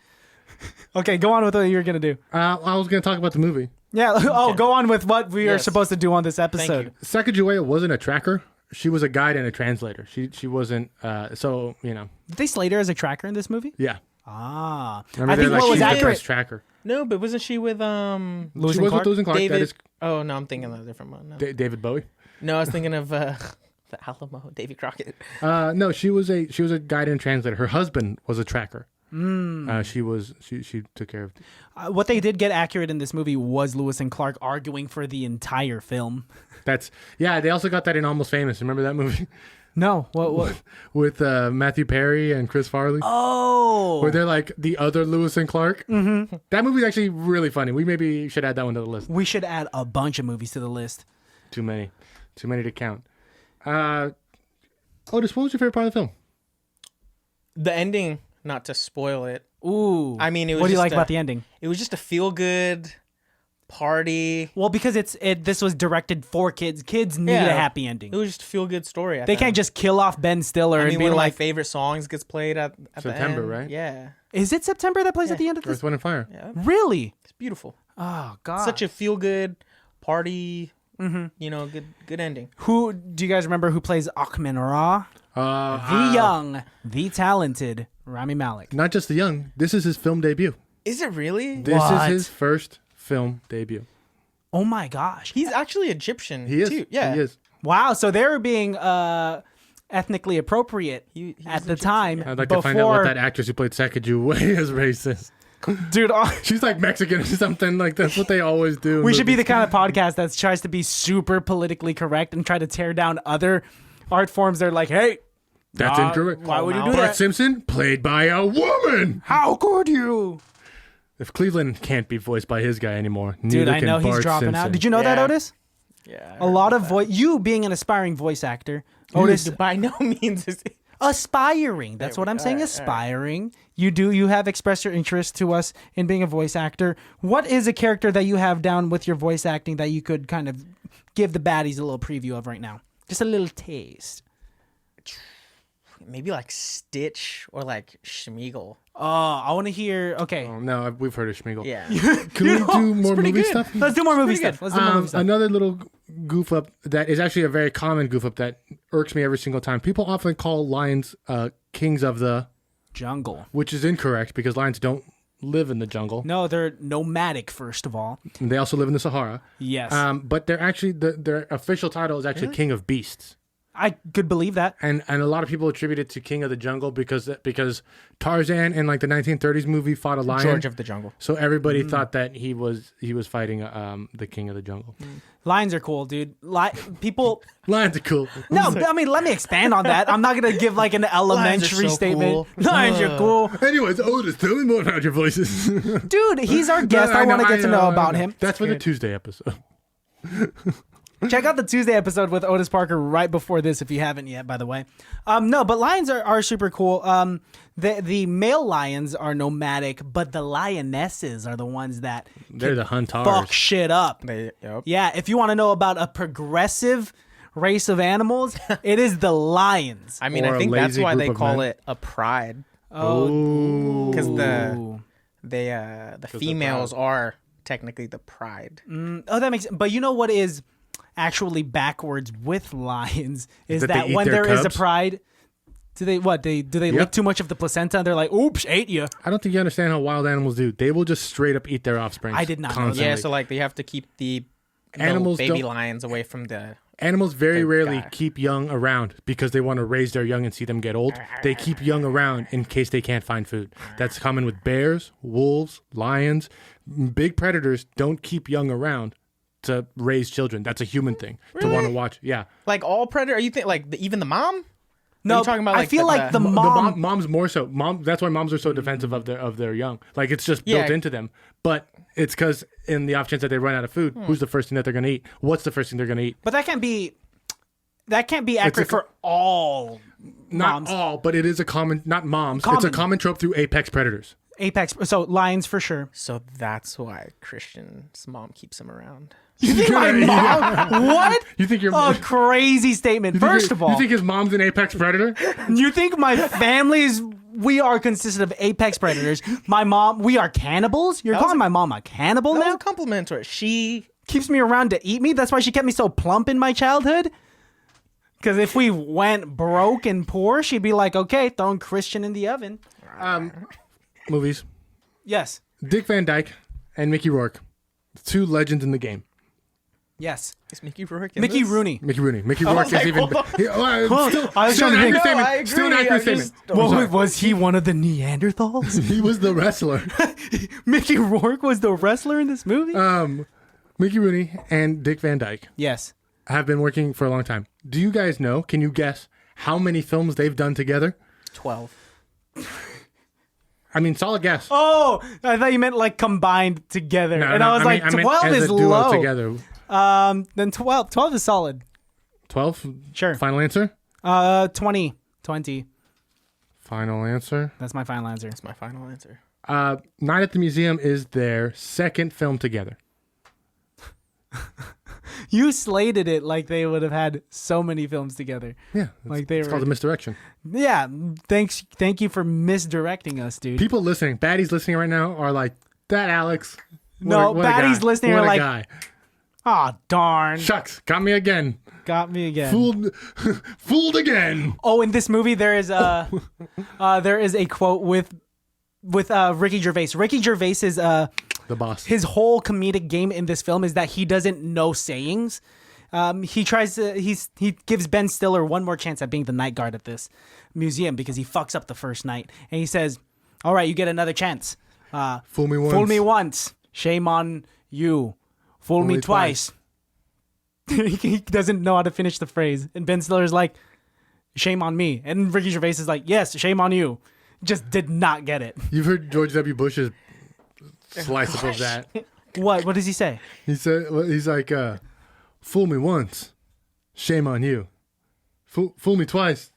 Speaker 4: Okay, go on with what you're going to do.
Speaker 2: I was going to talk about the movie.
Speaker 4: Yeah. Oh, go on with what we are
Speaker 3: Yes.
Speaker 4: supposed to do on this episode.
Speaker 3: you.
Speaker 2: Sacagawea wasn't a tracker. She was a guide and a translator. She wasn't. So you know.
Speaker 4: Did they slate her as a tracker in this movie?
Speaker 2: Yeah.
Speaker 4: Ah.
Speaker 2: Remember
Speaker 4: I think
Speaker 2: they're like,
Speaker 4: what was
Speaker 2: she's the
Speaker 4: accurate.
Speaker 2: best tracker.
Speaker 3: No, but wasn't she with
Speaker 4: Lewis
Speaker 2: She
Speaker 4: and
Speaker 2: was
Speaker 4: Clark?
Speaker 2: with Lewis and Clark.
Speaker 3: David?
Speaker 2: That is
Speaker 3: Oh no, I'm thinking of a different one. No,
Speaker 2: David Bowie.
Speaker 3: no I was thinking of the Alamo, Davy Crockett.
Speaker 2: No, she was a guide and translator. Her husband was a tracker. She took care of.
Speaker 4: What they did get accurate in this movie was Lewis and Clark arguing for the entire film.
Speaker 2: They also got that in Almost Famous. Remember that movie
Speaker 4: No. What?
Speaker 2: with Matthew Perry and Chris Farley?
Speaker 4: Oh.
Speaker 2: Where they're like the other Lewis and Clark. Mm-hmm. That movie's actually really funny. We maybe should add that one to the list.
Speaker 4: We should add a bunch of movies to the list.
Speaker 2: Too many to count. Otis, what was your favorite part of the film?
Speaker 3: The ending, not to spoil it.
Speaker 4: Ooh.
Speaker 3: I mean, it was
Speaker 4: What do you
Speaker 3: just
Speaker 4: like about the ending?
Speaker 3: It was just a feel good party.
Speaker 4: Well, because this was directed for kids. Kids need a happy ending.
Speaker 3: It was just a feel good story.
Speaker 4: They can't just kill off Ben Stiller
Speaker 3: I mean,
Speaker 4: and be
Speaker 3: one of my
Speaker 4: like,
Speaker 3: favorite songs gets played at
Speaker 2: September,
Speaker 3: the end.
Speaker 2: right?
Speaker 3: Yeah.
Speaker 4: is it September that plays at the end of this?
Speaker 2: Earth, Wind, and Fire.
Speaker 3: Yeah.
Speaker 4: Really?
Speaker 3: It's beautiful.
Speaker 4: Oh, God.
Speaker 3: Such a feel good party. You know, good ending.
Speaker 4: Who do you guys remember who plays Akhman Ra? The young, the talented Rami Malik.
Speaker 2: Not just the young. This is his film debut.
Speaker 3: Is it really?
Speaker 2: This is his first film debut.
Speaker 4: Oh my gosh.
Speaker 3: He's actually Egyptian.
Speaker 2: He is.
Speaker 3: Too. Yeah.
Speaker 2: He is.
Speaker 4: Wow. So they were being ethnically appropriate
Speaker 3: He's
Speaker 4: at the
Speaker 3: Egyptian,
Speaker 4: time.
Speaker 2: I'd like to find out what that actress who played Sacagawea is racist.
Speaker 4: Dude,
Speaker 2: She's like Mexican or something. Like that's what they always do.
Speaker 4: we should be the kind of podcast that tries to be super politically correct and try to tear down other art forms. They're like, hey,
Speaker 2: That's incorrect.
Speaker 4: why would you do
Speaker 2: Bart
Speaker 4: that?
Speaker 2: Simpson played by a woman.
Speaker 4: How could you?
Speaker 2: If Cleveland can't be voiced by his guy anymore,
Speaker 4: Dude,
Speaker 2: neither
Speaker 4: I
Speaker 2: can
Speaker 4: know he's
Speaker 2: Bart
Speaker 4: dropping
Speaker 2: Simpson.
Speaker 4: out. Did you know that,
Speaker 3: Yeah.
Speaker 4: Otis?
Speaker 3: Yeah.
Speaker 4: A lot of voice. You being an aspiring voice actor, Otis.
Speaker 3: By no means is it.
Speaker 4: Aspiring. That's what I'm saying. Aspiring. You have expressed your interest to us in being a voice actor. What is a character that you have down with your voice acting that you could kind of give the baddies a little preview of right now? Just a little taste.
Speaker 3: Maybe like Stitch or like Sméagol.
Speaker 4: Oh, I want to hear. Okay.
Speaker 2: Oh, no, we've heard of Sméagol.
Speaker 3: Yeah.
Speaker 2: Can we do more movie
Speaker 3: good.
Speaker 2: stuff?
Speaker 4: Let's do more movie
Speaker 3: pretty
Speaker 4: stuff. Let's do more movie stuff.
Speaker 2: Another little goof up that is actually a very common goof up that irks me every single time. People often call lions kings of the,
Speaker 4: Jungle.
Speaker 2: which is incorrect because lions don't live in the jungle.
Speaker 4: No, they're nomadic, first of all.
Speaker 2: And they also live in the Sahara.
Speaker 4: Yes.
Speaker 2: But they're actually their official title is actually King of Beasts.
Speaker 4: I could believe that.
Speaker 2: And a lot of people attribute it to King of the Jungle because Tarzan in like the 1930s movie fought a lion.
Speaker 3: George of the Jungle.
Speaker 2: So everybody thought that he was fighting the King of the Jungle.
Speaker 4: Lions are cool, dude. People.
Speaker 2: Lions are cool.
Speaker 4: No, I mean, let me expand on that. I'm not gonna give like an elementary
Speaker 3: so
Speaker 4: statement.
Speaker 3: cool.
Speaker 4: Lions are cool,
Speaker 2: Anyways, Otis, tell me more about your voices.
Speaker 4: dude. He's our guest. I want to get to know about him.
Speaker 2: That's for the Tuesday episode.
Speaker 4: Check out the Tuesday episode with Otis Parker right before this if you haven't yet, by the way. No, but lions are super cool. The male lions are nomadic, but the lionesses are the ones that
Speaker 2: They're the hunters.
Speaker 4: fuck shit up.
Speaker 3: Yep.
Speaker 4: Yeah, if you want to know about a progressive race of animals, it is the lions.
Speaker 3: I mean,
Speaker 2: Or
Speaker 3: I
Speaker 2: a
Speaker 3: think that's
Speaker 2: lazy
Speaker 3: why
Speaker 2: group
Speaker 3: they
Speaker 2: of
Speaker 3: call
Speaker 2: men.
Speaker 3: it a pride.
Speaker 2: Oh,
Speaker 3: Because the females are technically the pride.
Speaker 4: Oh, that makes. But you know what is actually backwards with lions is
Speaker 2: That they
Speaker 4: that
Speaker 2: eat
Speaker 4: when
Speaker 2: their
Speaker 4: there is a
Speaker 2: cubs?
Speaker 4: pride, do they
Speaker 2: Yep.
Speaker 4: lick too much of the placenta and they're like, oops, ate you.
Speaker 2: I don't think you understand how wild animals do. They will just straight up eat their offspring.
Speaker 4: I did not know that.
Speaker 2: constantly.
Speaker 3: Yeah, so like they have to keep the
Speaker 2: Animals
Speaker 3: baby
Speaker 2: don't-
Speaker 3: lions away from the.
Speaker 2: Animals very
Speaker 3: the
Speaker 2: rarely
Speaker 3: guy.
Speaker 2: keep young around because they want to raise their young and see them get old. They keep young around in case they can't find food. That's common with bears, wolves, lions. Big predators don't keep young around to raise children. That's a human thing to want to watch. Yeah.
Speaker 3: Like all predator, are you think like even the mom?
Speaker 4: No,
Speaker 3: Are you talking about,
Speaker 4: I
Speaker 3: like,
Speaker 4: feel like the
Speaker 2: The
Speaker 4: mom.
Speaker 2: moms more so. That's why moms are so defensive of their young. Like it's just built
Speaker 3: Yeah.
Speaker 2: into them. But it's because in the off chance that they run out of food, who's the first thing that they're going to eat? What's the first thing they're going to eat?
Speaker 4: But that can't be accurate for all
Speaker 2: Not
Speaker 4: moms.
Speaker 2: all, but it is a common. Not moms. It's a
Speaker 4: Common.
Speaker 2: common trope through apex predators.
Speaker 4: Apex. So lions for sure.
Speaker 3: So that's why Christian's mom keeps him around.
Speaker 4: You think my mom? What?
Speaker 2: You think you're
Speaker 4: A crazy statement. First of all,
Speaker 2: you think his mom's an apex predator?
Speaker 4: you think my family's we are consisted of apex predators. My mom, we are cannibals. You're calling my mom a cannibal
Speaker 3: That was
Speaker 4: now?
Speaker 3: a compliment to her. She
Speaker 4: Keeps me around to eat me. That's why she kept me so plump in my childhood. Because if we went broke and poor, she'd be like, "Okay, throwing Christian in the oven."
Speaker 2: Movies.
Speaker 4: Yes,
Speaker 2: Dick Van Dyke and Mickey Rourke, two legends in the game.
Speaker 4: yes.
Speaker 3: is Mickey Rourke. In
Speaker 4: Mickey
Speaker 3: this?
Speaker 4: Rooney.
Speaker 2: Mickey Rooney. Mickey Rourke is
Speaker 3: like,
Speaker 2: even.
Speaker 3: hold on.
Speaker 4: I was
Speaker 2: Still
Speaker 4: trying
Speaker 2: an
Speaker 4: to
Speaker 2: accurate
Speaker 4: think.
Speaker 2: statement.
Speaker 3: I
Speaker 2: Still an
Speaker 3: agree.
Speaker 2: accurate
Speaker 3: I
Speaker 2: statement.
Speaker 3: just-
Speaker 2: I'm
Speaker 4: Well,
Speaker 2: sorry.
Speaker 4: was he one of the Neanderthals?
Speaker 2: He was the wrestler.
Speaker 4: Mickey Rourke was the wrestler in this movie.
Speaker 2: Mickey Rooney and Dick Van Dyke
Speaker 4: Yes.
Speaker 2: have been working for a long time. Do you guys know? Can you guess how many films they've done together?
Speaker 3: 12.
Speaker 2: I mean, solid guess.
Speaker 4: Oh, I thought you meant like combined together, and I was like,
Speaker 2: meant
Speaker 4: 12
Speaker 2: as
Speaker 4: is
Speaker 2: a duo
Speaker 4: low.
Speaker 2: together.
Speaker 4: Then 12 is solid.
Speaker 2: 12.
Speaker 4: Sure.
Speaker 2: Final answer.
Speaker 4: 20.
Speaker 2: Final answer.
Speaker 4: That's my final answer.
Speaker 3: That's my final answer.
Speaker 2: Night at the Museum is their second film together.
Speaker 4: You slated it like they would have had so many films together.
Speaker 2: Yeah,
Speaker 4: Like they
Speaker 2: it's
Speaker 4: were.
Speaker 2: called a misdirection.
Speaker 4: Yeah. Thank you for misdirecting us, dude.
Speaker 2: People listening, baddies listening right now, are like, that Alex.
Speaker 4: No,
Speaker 2: what a
Speaker 4: baddies
Speaker 2: guy.
Speaker 4: listening
Speaker 2: What
Speaker 4: are
Speaker 2: a
Speaker 4: like-
Speaker 2: guy.
Speaker 4: Ah, darn.
Speaker 2: Shucks, got me again.
Speaker 4: Got me again.
Speaker 2: Fooled again.
Speaker 4: Oh, in this movie, there is a quote with Ricky Gervais. Ricky Gervais is
Speaker 2: The boss.
Speaker 4: his whole comedic game in this film is that he doesn't know sayings. He gives Ben Stiller one more chance at being the night guard at this museum because he fucks up the first night, and he says, "All right, you get another chance.
Speaker 2: Fool me once.
Speaker 4: Fool me once. Shame on you. Fool me twice." He doesn't know how to finish the phrase, and Ben Stiller's like, "Shame on me," and Ricky Gervais is like, "Yes, shame on you." Just did not get it.
Speaker 2: You've heard George W. Bush's slice above that.
Speaker 4: What does he say?
Speaker 2: He's like, fool me once, shame on you. Fool me twice,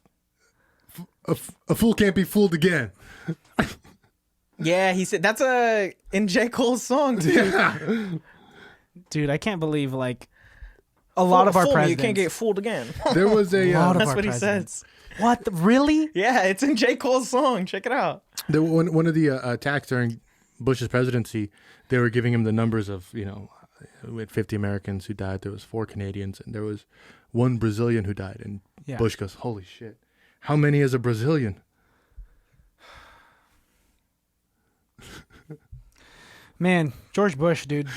Speaker 2: a fool can't be fooled again.
Speaker 3: Yeah, he said that's in J. Cole's song too.
Speaker 2: Yeah.
Speaker 4: Dude, I can't believe like a lot of our
Speaker 3: Fool me,
Speaker 4: presidents.
Speaker 3: you can't get fooled again.
Speaker 2: There was a
Speaker 4: Lot of
Speaker 3: That's
Speaker 4: our
Speaker 3: what he
Speaker 4: presidents.
Speaker 3: says.
Speaker 4: What? Really?
Speaker 3: Yeah, it's in J. Cole's song. Check it out.
Speaker 2: one of the attacks during Bush's presidency. They were giving him the numbers of we had 50 Americans who died. There was 4 Canadians, and there was 1 Brazilian who died. And
Speaker 4: Yeah.
Speaker 2: Bush goes, "Holy shit! How many is a Brazilian?"
Speaker 4: Man, George Bush, dude.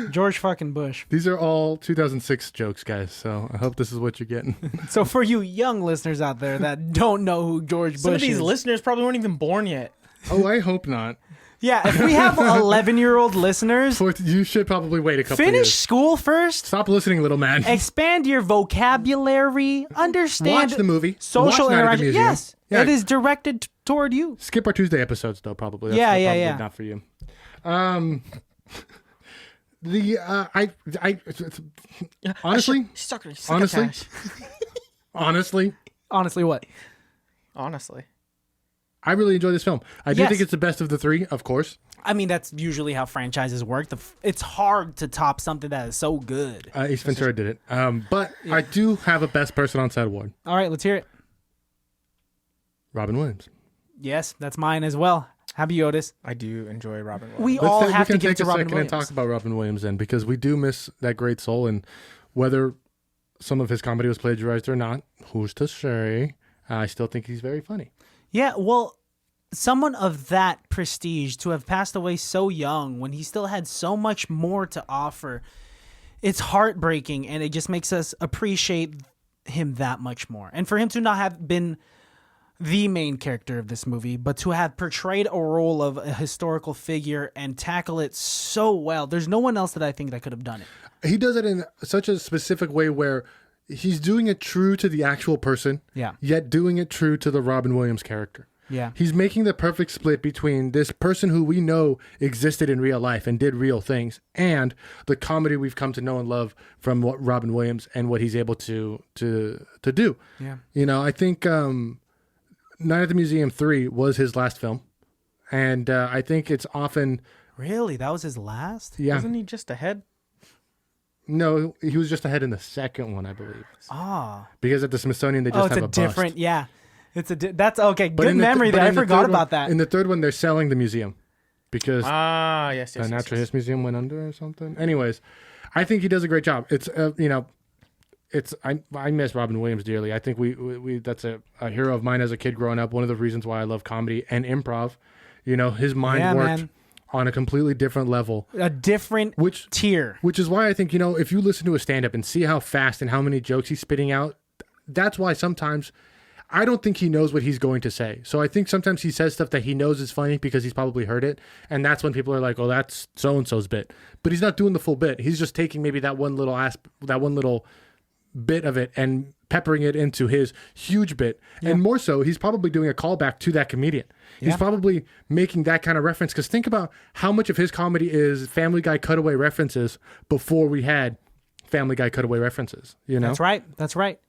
Speaker 4: George fucking Bush.
Speaker 2: These are all 2006 jokes, guys. So I hope this is what you're getting.
Speaker 4: So for you young listeners out there that don't know who George
Speaker 3: Some
Speaker 4: Bush
Speaker 3: of these
Speaker 4: is.
Speaker 3: listeners probably weren't even born yet.
Speaker 2: Oh, I hope not.
Speaker 4: Yeah, if we have 11-year-old listeners,
Speaker 2: You should probably wait a couple
Speaker 4: finish
Speaker 2: years.
Speaker 4: school first.
Speaker 2: Stop listening, little man.
Speaker 4: Expand your vocabulary. Understand
Speaker 2: Watch the movie.
Speaker 4: social
Speaker 2: Watch Night at the
Speaker 4: interaction.
Speaker 2: Museum.
Speaker 4: Yes,
Speaker 2: Yeah.
Speaker 4: it is directed toward you.
Speaker 2: Skip our Tuesday episodes, though. Probably. That's
Speaker 4: Yeah,
Speaker 2: probably
Speaker 4: yeah.
Speaker 2: Not for you. Honestly,
Speaker 4: Honestly, what?
Speaker 3: Honestly.
Speaker 2: I really enjoy this film. I do
Speaker 4: Yes.
Speaker 2: think it's the best of the 3, of course.
Speaker 4: I mean, that's usually how franchises work. It's hard to top something that is so good.
Speaker 2: Ace Ventura did it. But I do have a best person on set award.
Speaker 4: All right, let's hear it.
Speaker 2: Robin Williams.
Speaker 4: Yes, that's mine as well. How about you, Otis?
Speaker 3: I do enjoy Robin Williams.
Speaker 4: We all have to
Speaker 2: we
Speaker 4: give
Speaker 2: can
Speaker 4: it to
Speaker 2: take a
Speaker 4: Robin
Speaker 2: second
Speaker 4: Williams.
Speaker 2: and talk about Robin Williams then, because we do miss that great soul, and whether some of his comedy was plagiarized or not, who's to say? I still think he's very funny.
Speaker 4: Yeah, well, someone of that prestige to have passed away so young when he still had so much more to offer, it's heartbreaking, and it just makes us appreciate him that much more. And for him to not have been the main character of this movie, but to have portrayed a role of a historical figure and tackle it so well, there's no one else that I think that could have done it.
Speaker 2: He does it in such a specific way where he's doing it true to the actual person,
Speaker 4: Yeah.
Speaker 2: yet doing it true to the Robin Williams character.
Speaker 4: Yeah.
Speaker 2: He's making the perfect split between this person who we know existed in real life and did real things, and the comedy we've come to know and love from what Robin Williams and what he's able to do.
Speaker 4: Yeah.
Speaker 2: I think Night at the Museum 3 was his last film, and I think it's often
Speaker 4: Really? That was his last?
Speaker 2: yeah.
Speaker 3: Wasn't he just ahead?
Speaker 2: No, he was just ahead in the second one, I believe,
Speaker 4: Ah.
Speaker 2: because at the Smithsonian they just
Speaker 4: Oh, it's
Speaker 2: have
Speaker 4: a
Speaker 2: a bust.
Speaker 4: different, yeah. That's okay.
Speaker 2: But
Speaker 4: Good
Speaker 2: in the
Speaker 4: memory
Speaker 2: but
Speaker 4: there. I
Speaker 2: in the
Speaker 4: forgot
Speaker 2: third
Speaker 4: about
Speaker 2: one-
Speaker 4: that.
Speaker 2: In the third one, they're selling the museum because
Speaker 3: Ah, yes.
Speaker 2: a natural history museum went under or something. Anyways, I think he does a great job. It's I miss Robin Williams dearly. I think we that's a hero of mine as a kid growing up. One of the reasons why I love comedy and improv. His mind
Speaker 4: Yeah,
Speaker 2: worked
Speaker 4: man.
Speaker 2: on a completely different level.
Speaker 4: A different
Speaker 2: Which
Speaker 4: tier.
Speaker 2: Which is why I think, if you listen to a stand-up and see how fast and how many jokes he's spitting out, that's why sometimes I don't think he knows what he's going to say. So I think sometimes he says stuff that he knows is funny because he's probably heard it. And that's when people are like, oh, that's so-and-so's bit. But he's not doing the full bit. He's just taking maybe that one little bit of it and peppering it into his huge bit. Yeah. And more so, he's probably doing a callback to that comedian. Yeah. He's probably making that kind of reference, because think about how much of his comedy is Family Guy cutaway references before we had Family Guy cutaway references.
Speaker 4: That's right.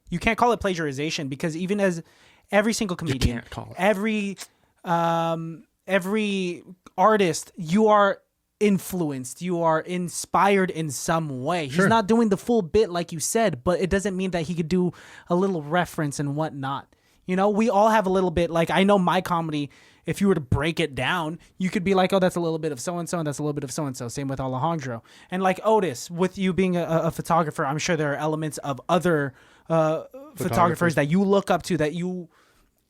Speaker 4: You can't call it plagiarization, because even as every single comedian,
Speaker 2: can't call it.
Speaker 4: every artist, you are influenced, you are inspired in some way.
Speaker 2: Sure.
Speaker 4: He's not doing the full bit like you said, but it doesn't mean that he could do a little reference and whatnot. You know, we all have a little bit. Like I know my comedy. If you were to break it down, you could be like, oh, that's a little bit of so-and-so, and that's a little bit of so-and-so. Same with Alejandro. And like Otis, with you being a photographer, I'm sure there are elements of other photographers that you look up to that you...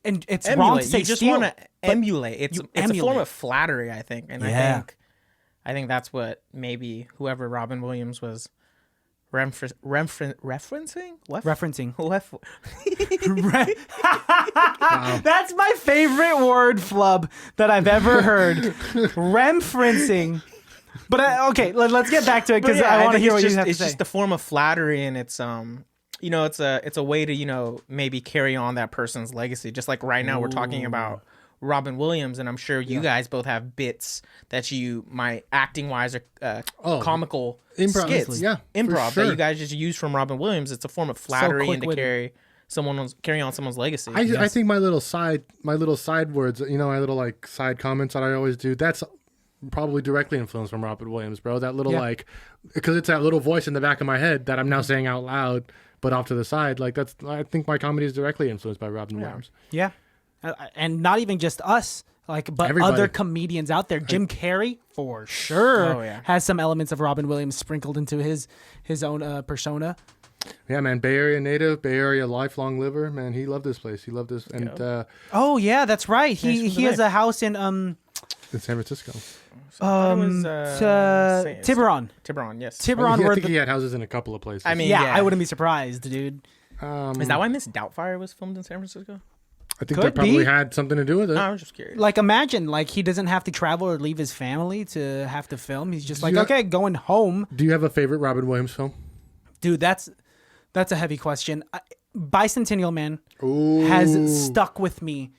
Speaker 4: And it's
Speaker 3: emulate.
Speaker 4: wrong to say
Speaker 3: you just
Speaker 4: steal,
Speaker 3: want to emulate. It's a form
Speaker 4: emulate.
Speaker 3: of flattery, I think. And
Speaker 4: Yeah.
Speaker 3: I think that's what maybe whoever Robin Williams was referencing? What?
Speaker 4: Referencing.
Speaker 3: Wow.
Speaker 4: That's my favorite word flub that I've ever heard. Referencing. But okay, let's get back to it because I want to hear what you have to say.
Speaker 3: It's just a form of flattery, and it's you know, it's a way to, you know, maybe carry on that person's legacy. Just like right now we're talking about Robin Williams, and I'm sure you guys both have bits that you might acting wise or comical
Speaker 2: improv,
Speaker 3: skits, improv that you guys just use from Robin Williams. It's a form of flattery and to carry on someone's legacy.
Speaker 2: I think my little side words, you know, my little like side comments that I always do, that's probably directly influenced from Robin Williams, bro. That little like, because it's that little voice in the back of my head that I'm now saying out loud, but off to the side. Like I think my comedy is directly influenced by Robin Williams.
Speaker 4: Yeah. And not even just us, but everybody. Other comedians out there. Jim Carrey, for sure, has some elements of Robin Williams sprinkled into his own persona.
Speaker 2: Yeah, man. Bay Area native, Bay Area lifelong liver. Man, he loved this place. He loved this. And
Speaker 4: oh yeah, that's right. He has a house in
Speaker 2: San Francisco.
Speaker 4: Tiburon.
Speaker 3: Tiburon, yes.
Speaker 4: Tiburon.
Speaker 2: I think he had houses in a couple of places.
Speaker 3: I mean,
Speaker 4: I wouldn't be surprised, dude.
Speaker 3: Is that why Miss Doubtfire was filmed in San Francisco?
Speaker 2: I think that probably had something to do with it.
Speaker 3: No, I was just curious.
Speaker 4: Like, imagine, like, he doesn't have to travel or leave his family to have to film. He's just okay, going home.
Speaker 2: Do you have a favorite Robin Williams film?
Speaker 4: Dude, that's a heavy question. Bicentennial Man has stuck with me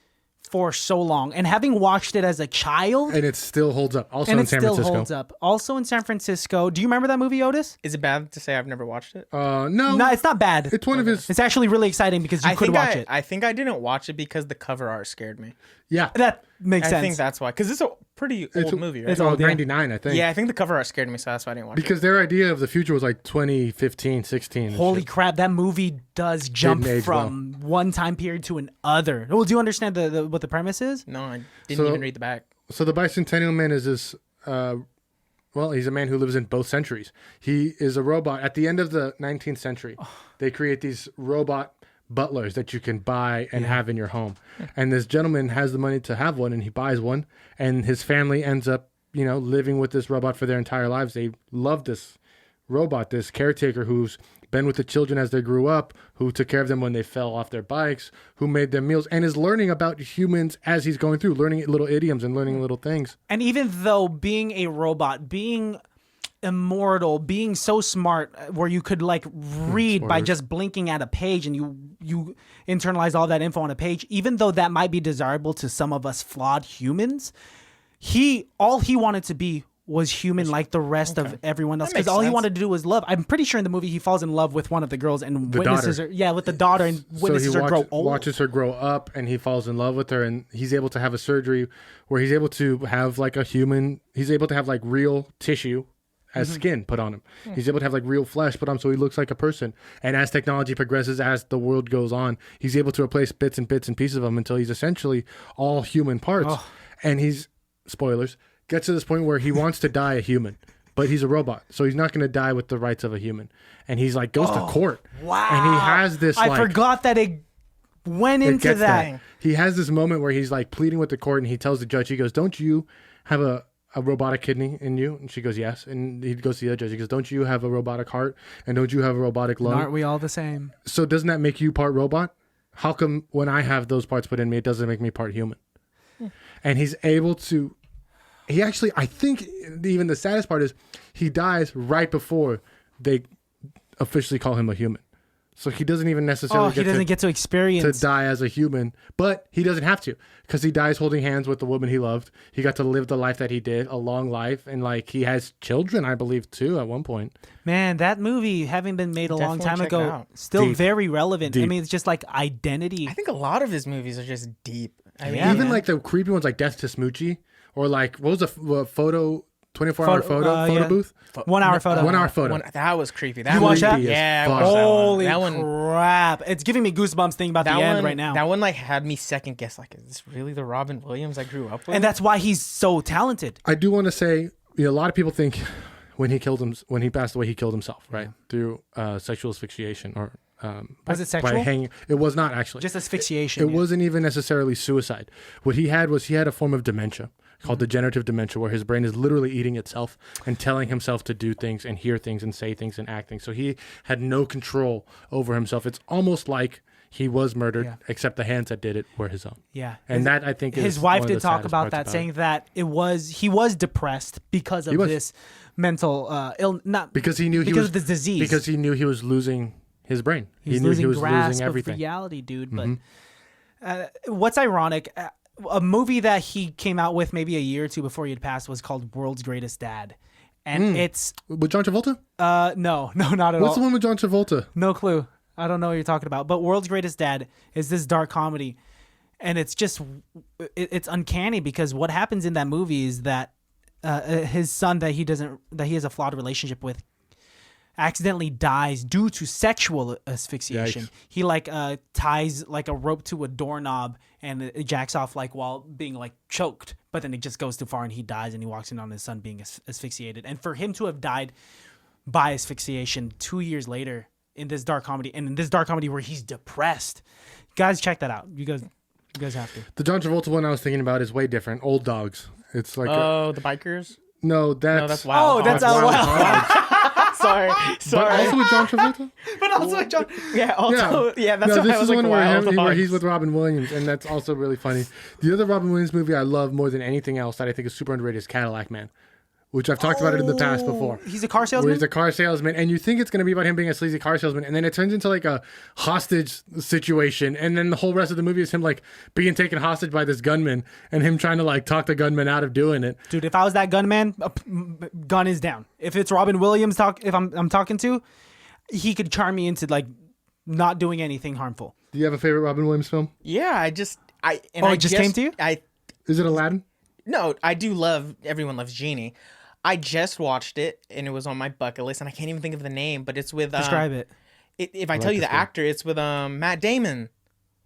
Speaker 4: for so long, and having watched it as a child,
Speaker 2: and it still holds up. Also in San Francisco.
Speaker 4: Also in San Francisco. Do you remember that movie, Otis?
Speaker 3: Is it bad to say I've never watched it?
Speaker 4: No, it's not bad.
Speaker 2: It's one of his.
Speaker 4: It's actually really exciting because you could watch it.
Speaker 3: I think I didn't watch it because the cover art scared me.
Speaker 2: Yeah,
Speaker 4: that makes sense.
Speaker 3: I think that's why, because it's a pretty old movie, right?
Speaker 2: It's old, 99, I think.
Speaker 3: Yeah, I think the cover art scared me, so that's why I didn't watch it.
Speaker 2: Because their idea of the future was like 2015, 16.
Speaker 4: Holy crap, that movie does jump from one time period to another. Well, do you understand what the premise is?
Speaker 3: No, I didn't even read the back.
Speaker 2: So the Bicentennial Man is this, he's a man who lives in both centuries. He is a robot. At the end of the 19th century, they create these robot butlers that you can buy and have in your home. And this gentleman has the money to have one, and he buys one, and his family ends up, you know, living with this robot for their entire lives. They love this robot, this caretaker who's been with the children as they grew up, who took care of them when they fell off their bikes, who made them meals, and is learning about humans as he's going through, learning little idioms and learning little things.
Speaker 4: And even though being a robot, being immortal, being so smart, where you could like read by just blinking at a page, and you internalize all that info on a page, even though that might be desirable to some of us flawed humans, all he wanted to be was human like the rest of everyone else, because all he wanted to do was love. I'm pretty sure in the movie he falls in love with one of the girls and witnesses her. Yeah, with the daughter, and witnesses her grow old.
Speaker 2: Watches her grow up, and he falls in love with her, and he's able to have a surgery where he's able to have like a human. He's able to have like real tissue as skin put on him. He's able to have like real flesh put on him, so he looks like a person. And as technology progresses, as the world goes on, he's able to replace bits and pieces of him until he's essentially all human parts. And he's, spoilers, gets to this point where he wants to die a human, but he's a robot, so he's not going to die with the rights of a human. And he's like, goes to court.
Speaker 4: Wow.
Speaker 2: And he has this
Speaker 4: I forgot that it went into that.
Speaker 2: He has this moment where he's like pleading with the court, and he tells the judge, he goes, don't you have a robotic kidney in you? And she goes, yes. And he goes to the other judge, he goes, don't you have a robotic heart? And don't you have a robotic lung?
Speaker 4: Aren't we all the same?
Speaker 2: So doesn't that make you part robot? How come when I have those parts put in me, it doesn't make me part human? And he's able to, he actually, I think even the saddest part is he dies right before they officially call him a human. So he doesn't even necessarily
Speaker 4: get to experience
Speaker 2: to die as a human, but he doesn't have to, because he dies holding hands with the woman he loved. He got to live the life that he did, a long life, and like he has children, I believe, too, at one point.
Speaker 4: Man, that movie, having been made a long time ago, still very relevant. I mean, it's just like identity.
Speaker 3: I think a lot of his movies are just deep. I mean,
Speaker 2: even like the creepy ones, like Death to Smoochie, or like what was the photo 24-hour photo
Speaker 4: yeah.
Speaker 2: booth.
Speaker 4: 1 hour photo.
Speaker 2: 1 hour photo.
Speaker 3: That was creepy. That
Speaker 4: You watched that?
Speaker 2: Creepy as
Speaker 3: Yeah, I
Speaker 2: fuck.
Speaker 3: watched that one.
Speaker 4: Holy
Speaker 3: That one.
Speaker 4: crap! It's giving me goosebumps thinking about the
Speaker 3: That
Speaker 4: end
Speaker 3: one
Speaker 4: right now.
Speaker 3: That one like had me second guess. Like, is this really the Robin Williams I grew up with?
Speaker 4: And that's why he's so talented.
Speaker 2: I do want to say, a lot of people think when he passed away, he killed himself, right? Through sexual asphyxiation or
Speaker 4: Was it sexual?
Speaker 2: by hanging. It was not actually.
Speaker 4: Just asphyxiation.
Speaker 2: It wasn't even necessarily suicide. What he had was a form of dementia called degenerative dementia, where his brain is literally eating itself and telling himself to do things and hear things and say things and act things. So he had no control over himself. It's almost like he was murdered, except the hands that did it were his own.
Speaker 4: Yeah.
Speaker 2: And that, I think, is
Speaker 4: his wife
Speaker 2: one of
Speaker 4: did
Speaker 2: the
Speaker 4: talk
Speaker 2: saddest
Speaker 4: about
Speaker 2: parts
Speaker 4: that, saying that he was depressed because of this mental
Speaker 2: because he knew
Speaker 4: because of this disease.
Speaker 2: because he knew he was losing his brain.
Speaker 4: He's
Speaker 2: he knew
Speaker 4: losing
Speaker 2: he was
Speaker 4: grasp
Speaker 2: losing everything.
Speaker 4: of reality, dude. But what's ironic, a movie that he came out with maybe a year or two before he had passed was called World's Greatest Dad. And it's
Speaker 2: With John Travolta?
Speaker 4: no, not at
Speaker 2: What's
Speaker 4: all.
Speaker 2: the one with John Travolta?
Speaker 4: No clue. I don't know what you're talking about. But World's Greatest Dad is this dark comedy. And it's just, it's uncanny because what happens in that movie is that his son that he has a flawed relationship with accidentally dies due to sexual asphyxiation.
Speaker 2: Yikes.
Speaker 4: He ties like a rope to a doorknob and it jacks off like while being like choked, but then it just goes too far and he dies and he walks in on his son being asphyxiated. And for him to have died by asphyxiation 2 years later in this dark comedy, and in this dark comedy where he's depressed, guys, check that out. You guys have to.
Speaker 2: The John Travolta one I was thinking about is way different. Old Dogs. It's like
Speaker 3: the bikers.
Speaker 2: no, that's
Speaker 3: Wild.
Speaker 4: Oh, that's
Speaker 3: Hogs.
Speaker 4: Wild
Speaker 3: Sorry.
Speaker 2: But also with John Travolta.
Speaker 4: But also, John.
Speaker 3: Yeah. Also, yeah. That's
Speaker 2: no,
Speaker 3: why
Speaker 2: this
Speaker 3: I was
Speaker 2: is
Speaker 3: like,
Speaker 2: one
Speaker 3: Wild
Speaker 2: where
Speaker 3: Hogs.
Speaker 2: he's with Robin Williams, and that's also really funny. The other Robin Williams movie I love more than anything else that I think is super underrated is Cadillac Man, which I've talked about it in the past before.
Speaker 4: He's a car
Speaker 2: Where
Speaker 4: salesman?
Speaker 2: he's a car salesman, and you think it's going to be about him being a sleazy car salesman, and then it turns into like a hostage situation, and then the whole rest of the movie is him like being taken hostage by this gunman, and him trying to like talk the gunman out of doing it.
Speaker 4: Dude, if I was that gunman, gun is down. If it's Robin Williams if I'm talking to, he could charm me into like not doing anything harmful.
Speaker 2: Do you have a favorite Robin Williams film?
Speaker 3: Yeah.
Speaker 4: It just came to you?
Speaker 2: Is it Aladdin?
Speaker 3: No, I do love Everyone Loves Jeannie. I just watched it and it was on my bucket list and I can't even think of the name, but it's with
Speaker 4: Describe it.
Speaker 3: If I tell you the actor, it's with Matt Damon.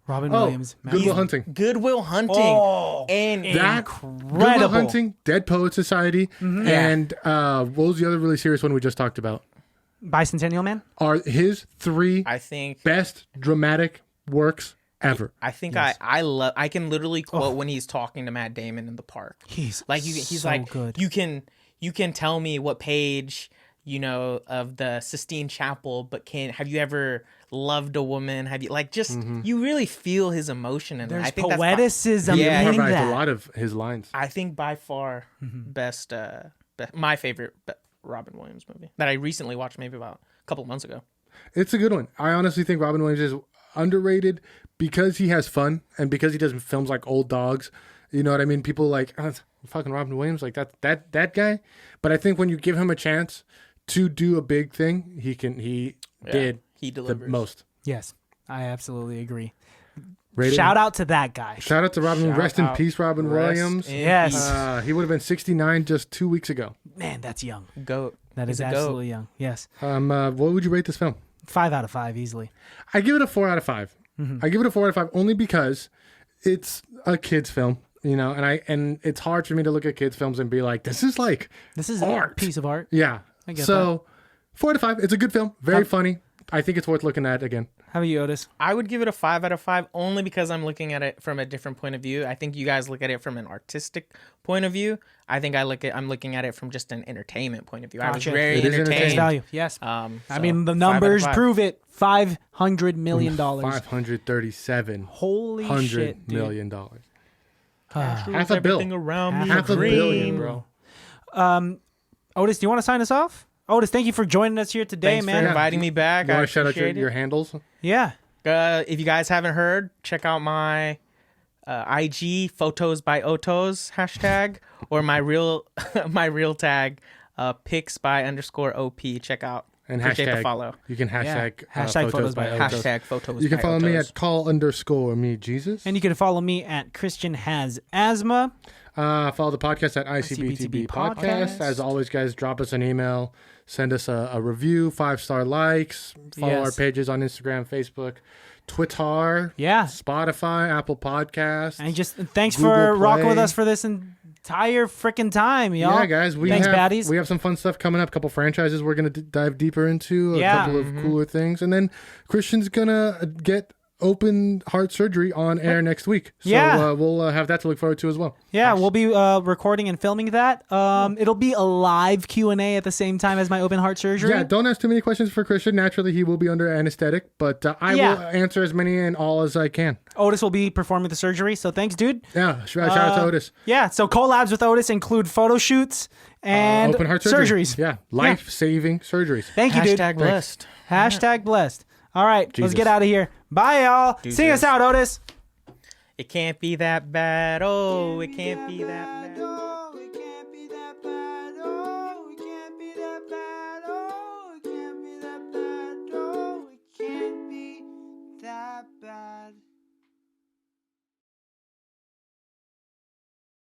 Speaker 4: Robin Williams.
Speaker 2: Good Will Hunting.
Speaker 3: Good Will Hunting.
Speaker 4: Oh,
Speaker 3: and
Speaker 2: That
Speaker 4: incredible.
Speaker 2: Good Will Hunting, Dead Poet Society, and what was the other really serious one we just talked about?
Speaker 4: Bicentennial Man?
Speaker 2: Are his three
Speaker 3: I think
Speaker 2: best dramatic works ever.
Speaker 3: I think I love. I can literally quote when he's talking to Matt Damon in the park.
Speaker 4: He's
Speaker 3: Like he's
Speaker 4: so
Speaker 3: like
Speaker 4: good.
Speaker 3: you can tell me what page of the Sistine Chapel, but have you ever loved a woman? Have you you really feel his emotion in it.
Speaker 4: There's
Speaker 3: I think
Speaker 4: poeticism
Speaker 3: Yeah,
Speaker 4: in
Speaker 2: Improvised
Speaker 4: that.
Speaker 2: a lot of his lines.
Speaker 3: I think by far best my favorite Robin Williams movie that I recently watched maybe about a couple months ago.
Speaker 2: It's a good one. I honestly think Robin Williams is underrated because he has fun and because he does films like Old Dogs. You know what I mean? People like fucking Robin Williams, like that guy. But I think when you give him a chance to do a big thing, he did
Speaker 3: He
Speaker 2: the
Speaker 3: delivers.
Speaker 2: most.
Speaker 4: Yes, I absolutely agree.
Speaker 2: Rated-
Speaker 4: Shout out to that guy.
Speaker 2: Shout out to Robin.
Speaker 3: Shout
Speaker 2: Rest in
Speaker 3: out.
Speaker 2: peace, Robin
Speaker 3: Rest
Speaker 2: Williams.
Speaker 3: in
Speaker 4: Yes.
Speaker 3: peace.
Speaker 2: He would have been 69 just 2 weeks ago.
Speaker 4: Man, that's young.
Speaker 3: Goat.
Speaker 4: That
Speaker 3: He's
Speaker 4: is
Speaker 3: a goat.
Speaker 4: absolutely young. Yes.
Speaker 2: What would you rate this film?
Speaker 4: 5 out of 5 easily.
Speaker 2: I give it a 4 out of 5. I give it a 4 out of 5 only because it's a kids film, and it's hard for me to look at kids films and be like, this is like
Speaker 4: This is
Speaker 2: art.
Speaker 4: a piece of art.
Speaker 2: Yeah.
Speaker 4: I get
Speaker 2: So 4 out of 5. It's a good film. Very funny. I think it's worth looking at again.
Speaker 4: How about you, Otis?
Speaker 3: I would give it a 5 out of 5 only because I'm looking at it from a different point of view. I think you guys look at it from an artistic point of view. I think I'm looking at it from just an entertainment point of view. I was
Speaker 4: Gotcha.
Speaker 3: very
Speaker 2: It is
Speaker 3: entertained.
Speaker 4: Face value. Yes.
Speaker 3: I
Speaker 4: I mean, the numbers prove it. $500 million.
Speaker 2: $537
Speaker 4: Holy shit, dude.
Speaker 2: million dollars.
Speaker 3: half
Speaker 2: a bill.
Speaker 3: around me.
Speaker 2: Half a
Speaker 3: green.
Speaker 2: billion, bro.
Speaker 4: Otis, do you want to sign us off? Otis, thank you for joining us here today,
Speaker 3: Thanks
Speaker 4: man.
Speaker 3: for inviting me back.
Speaker 2: You
Speaker 3: I
Speaker 2: want to shout out
Speaker 3: appreciate
Speaker 2: your
Speaker 3: it.
Speaker 2: handles?
Speaker 4: Yeah.
Speaker 3: If you guys haven't heard, check out my IG photos by Otos hashtag or my real tag pics by _OP. Check out.
Speaker 2: And
Speaker 3: Appreciate the
Speaker 2: hashtag
Speaker 3: follow.
Speaker 2: You can hashtag,
Speaker 4: Hashtag photos by
Speaker 2: Otos.
Speaker 3: Hashtag photos.
Speaker 2: You can
Speaker 3: by
Speaker 2: follow me
Speaker 3: Otos.
Speaker 2: at call_me Jesus.
Speaker 4: And you can follow me at Christian Has Asthma.
Speaker 2: Follow the podcast at ICBTB podcast. As always, guys, drop us an email. Send us a review, 5-star likes. Follow our pages on Instagram, Facebook, Twitter, Spotify, Apple Podcasts.
Speaker 4: And just thanks
Speaker 2: Google
Speaker 4: for rocking with
Speaker 2: Play.
Speaker 4: us for this entire freaking time, y'all.
Speaker 2: Yeah, guys,
Speaker 4: Thanks, baddies.
Speaker 2: we have some fun stuff coming up. A couple franchises we're gonna dive deeper into. A
Speaker 4: Yeah.
Speaker 2: couple of cooler things, and then Christian's gonna get open heart surgery on air next week. So we'll have that to look forward to as well.
Speaker 4: Yeah, we'll be recording and filming that. It'll be a live Q&A at the same time as my open heart surgery.
Speaker 2: Yeah, don't ask too many questions for Christian. Naturally, he will be under anesthetic, but I will answer as many and all as I can.
Speaker 4: Otis will be performing the surgery, so thanks, dude.
Speaker 2: Yeah, shout out to Otis.
Speaker 4: Yeah, so collabs with Otis include photo shoots and
Speaker 2: Open heart surgery.
Speaker 4: surgeries.
Speaker 2: Yeah, life-saving surgeries.
Speaker 4: Thank you, dude.
Speaker 3: Hashtag blessed.
Speaker 4: Hashtag blessed. All right, let's
Speaker 2: Jesus.
Speaker 4: get out of here. Bye, y'all. Sing us out, Otis.
Speaker 3: It can't be that bad. Oh, it can't be that bad.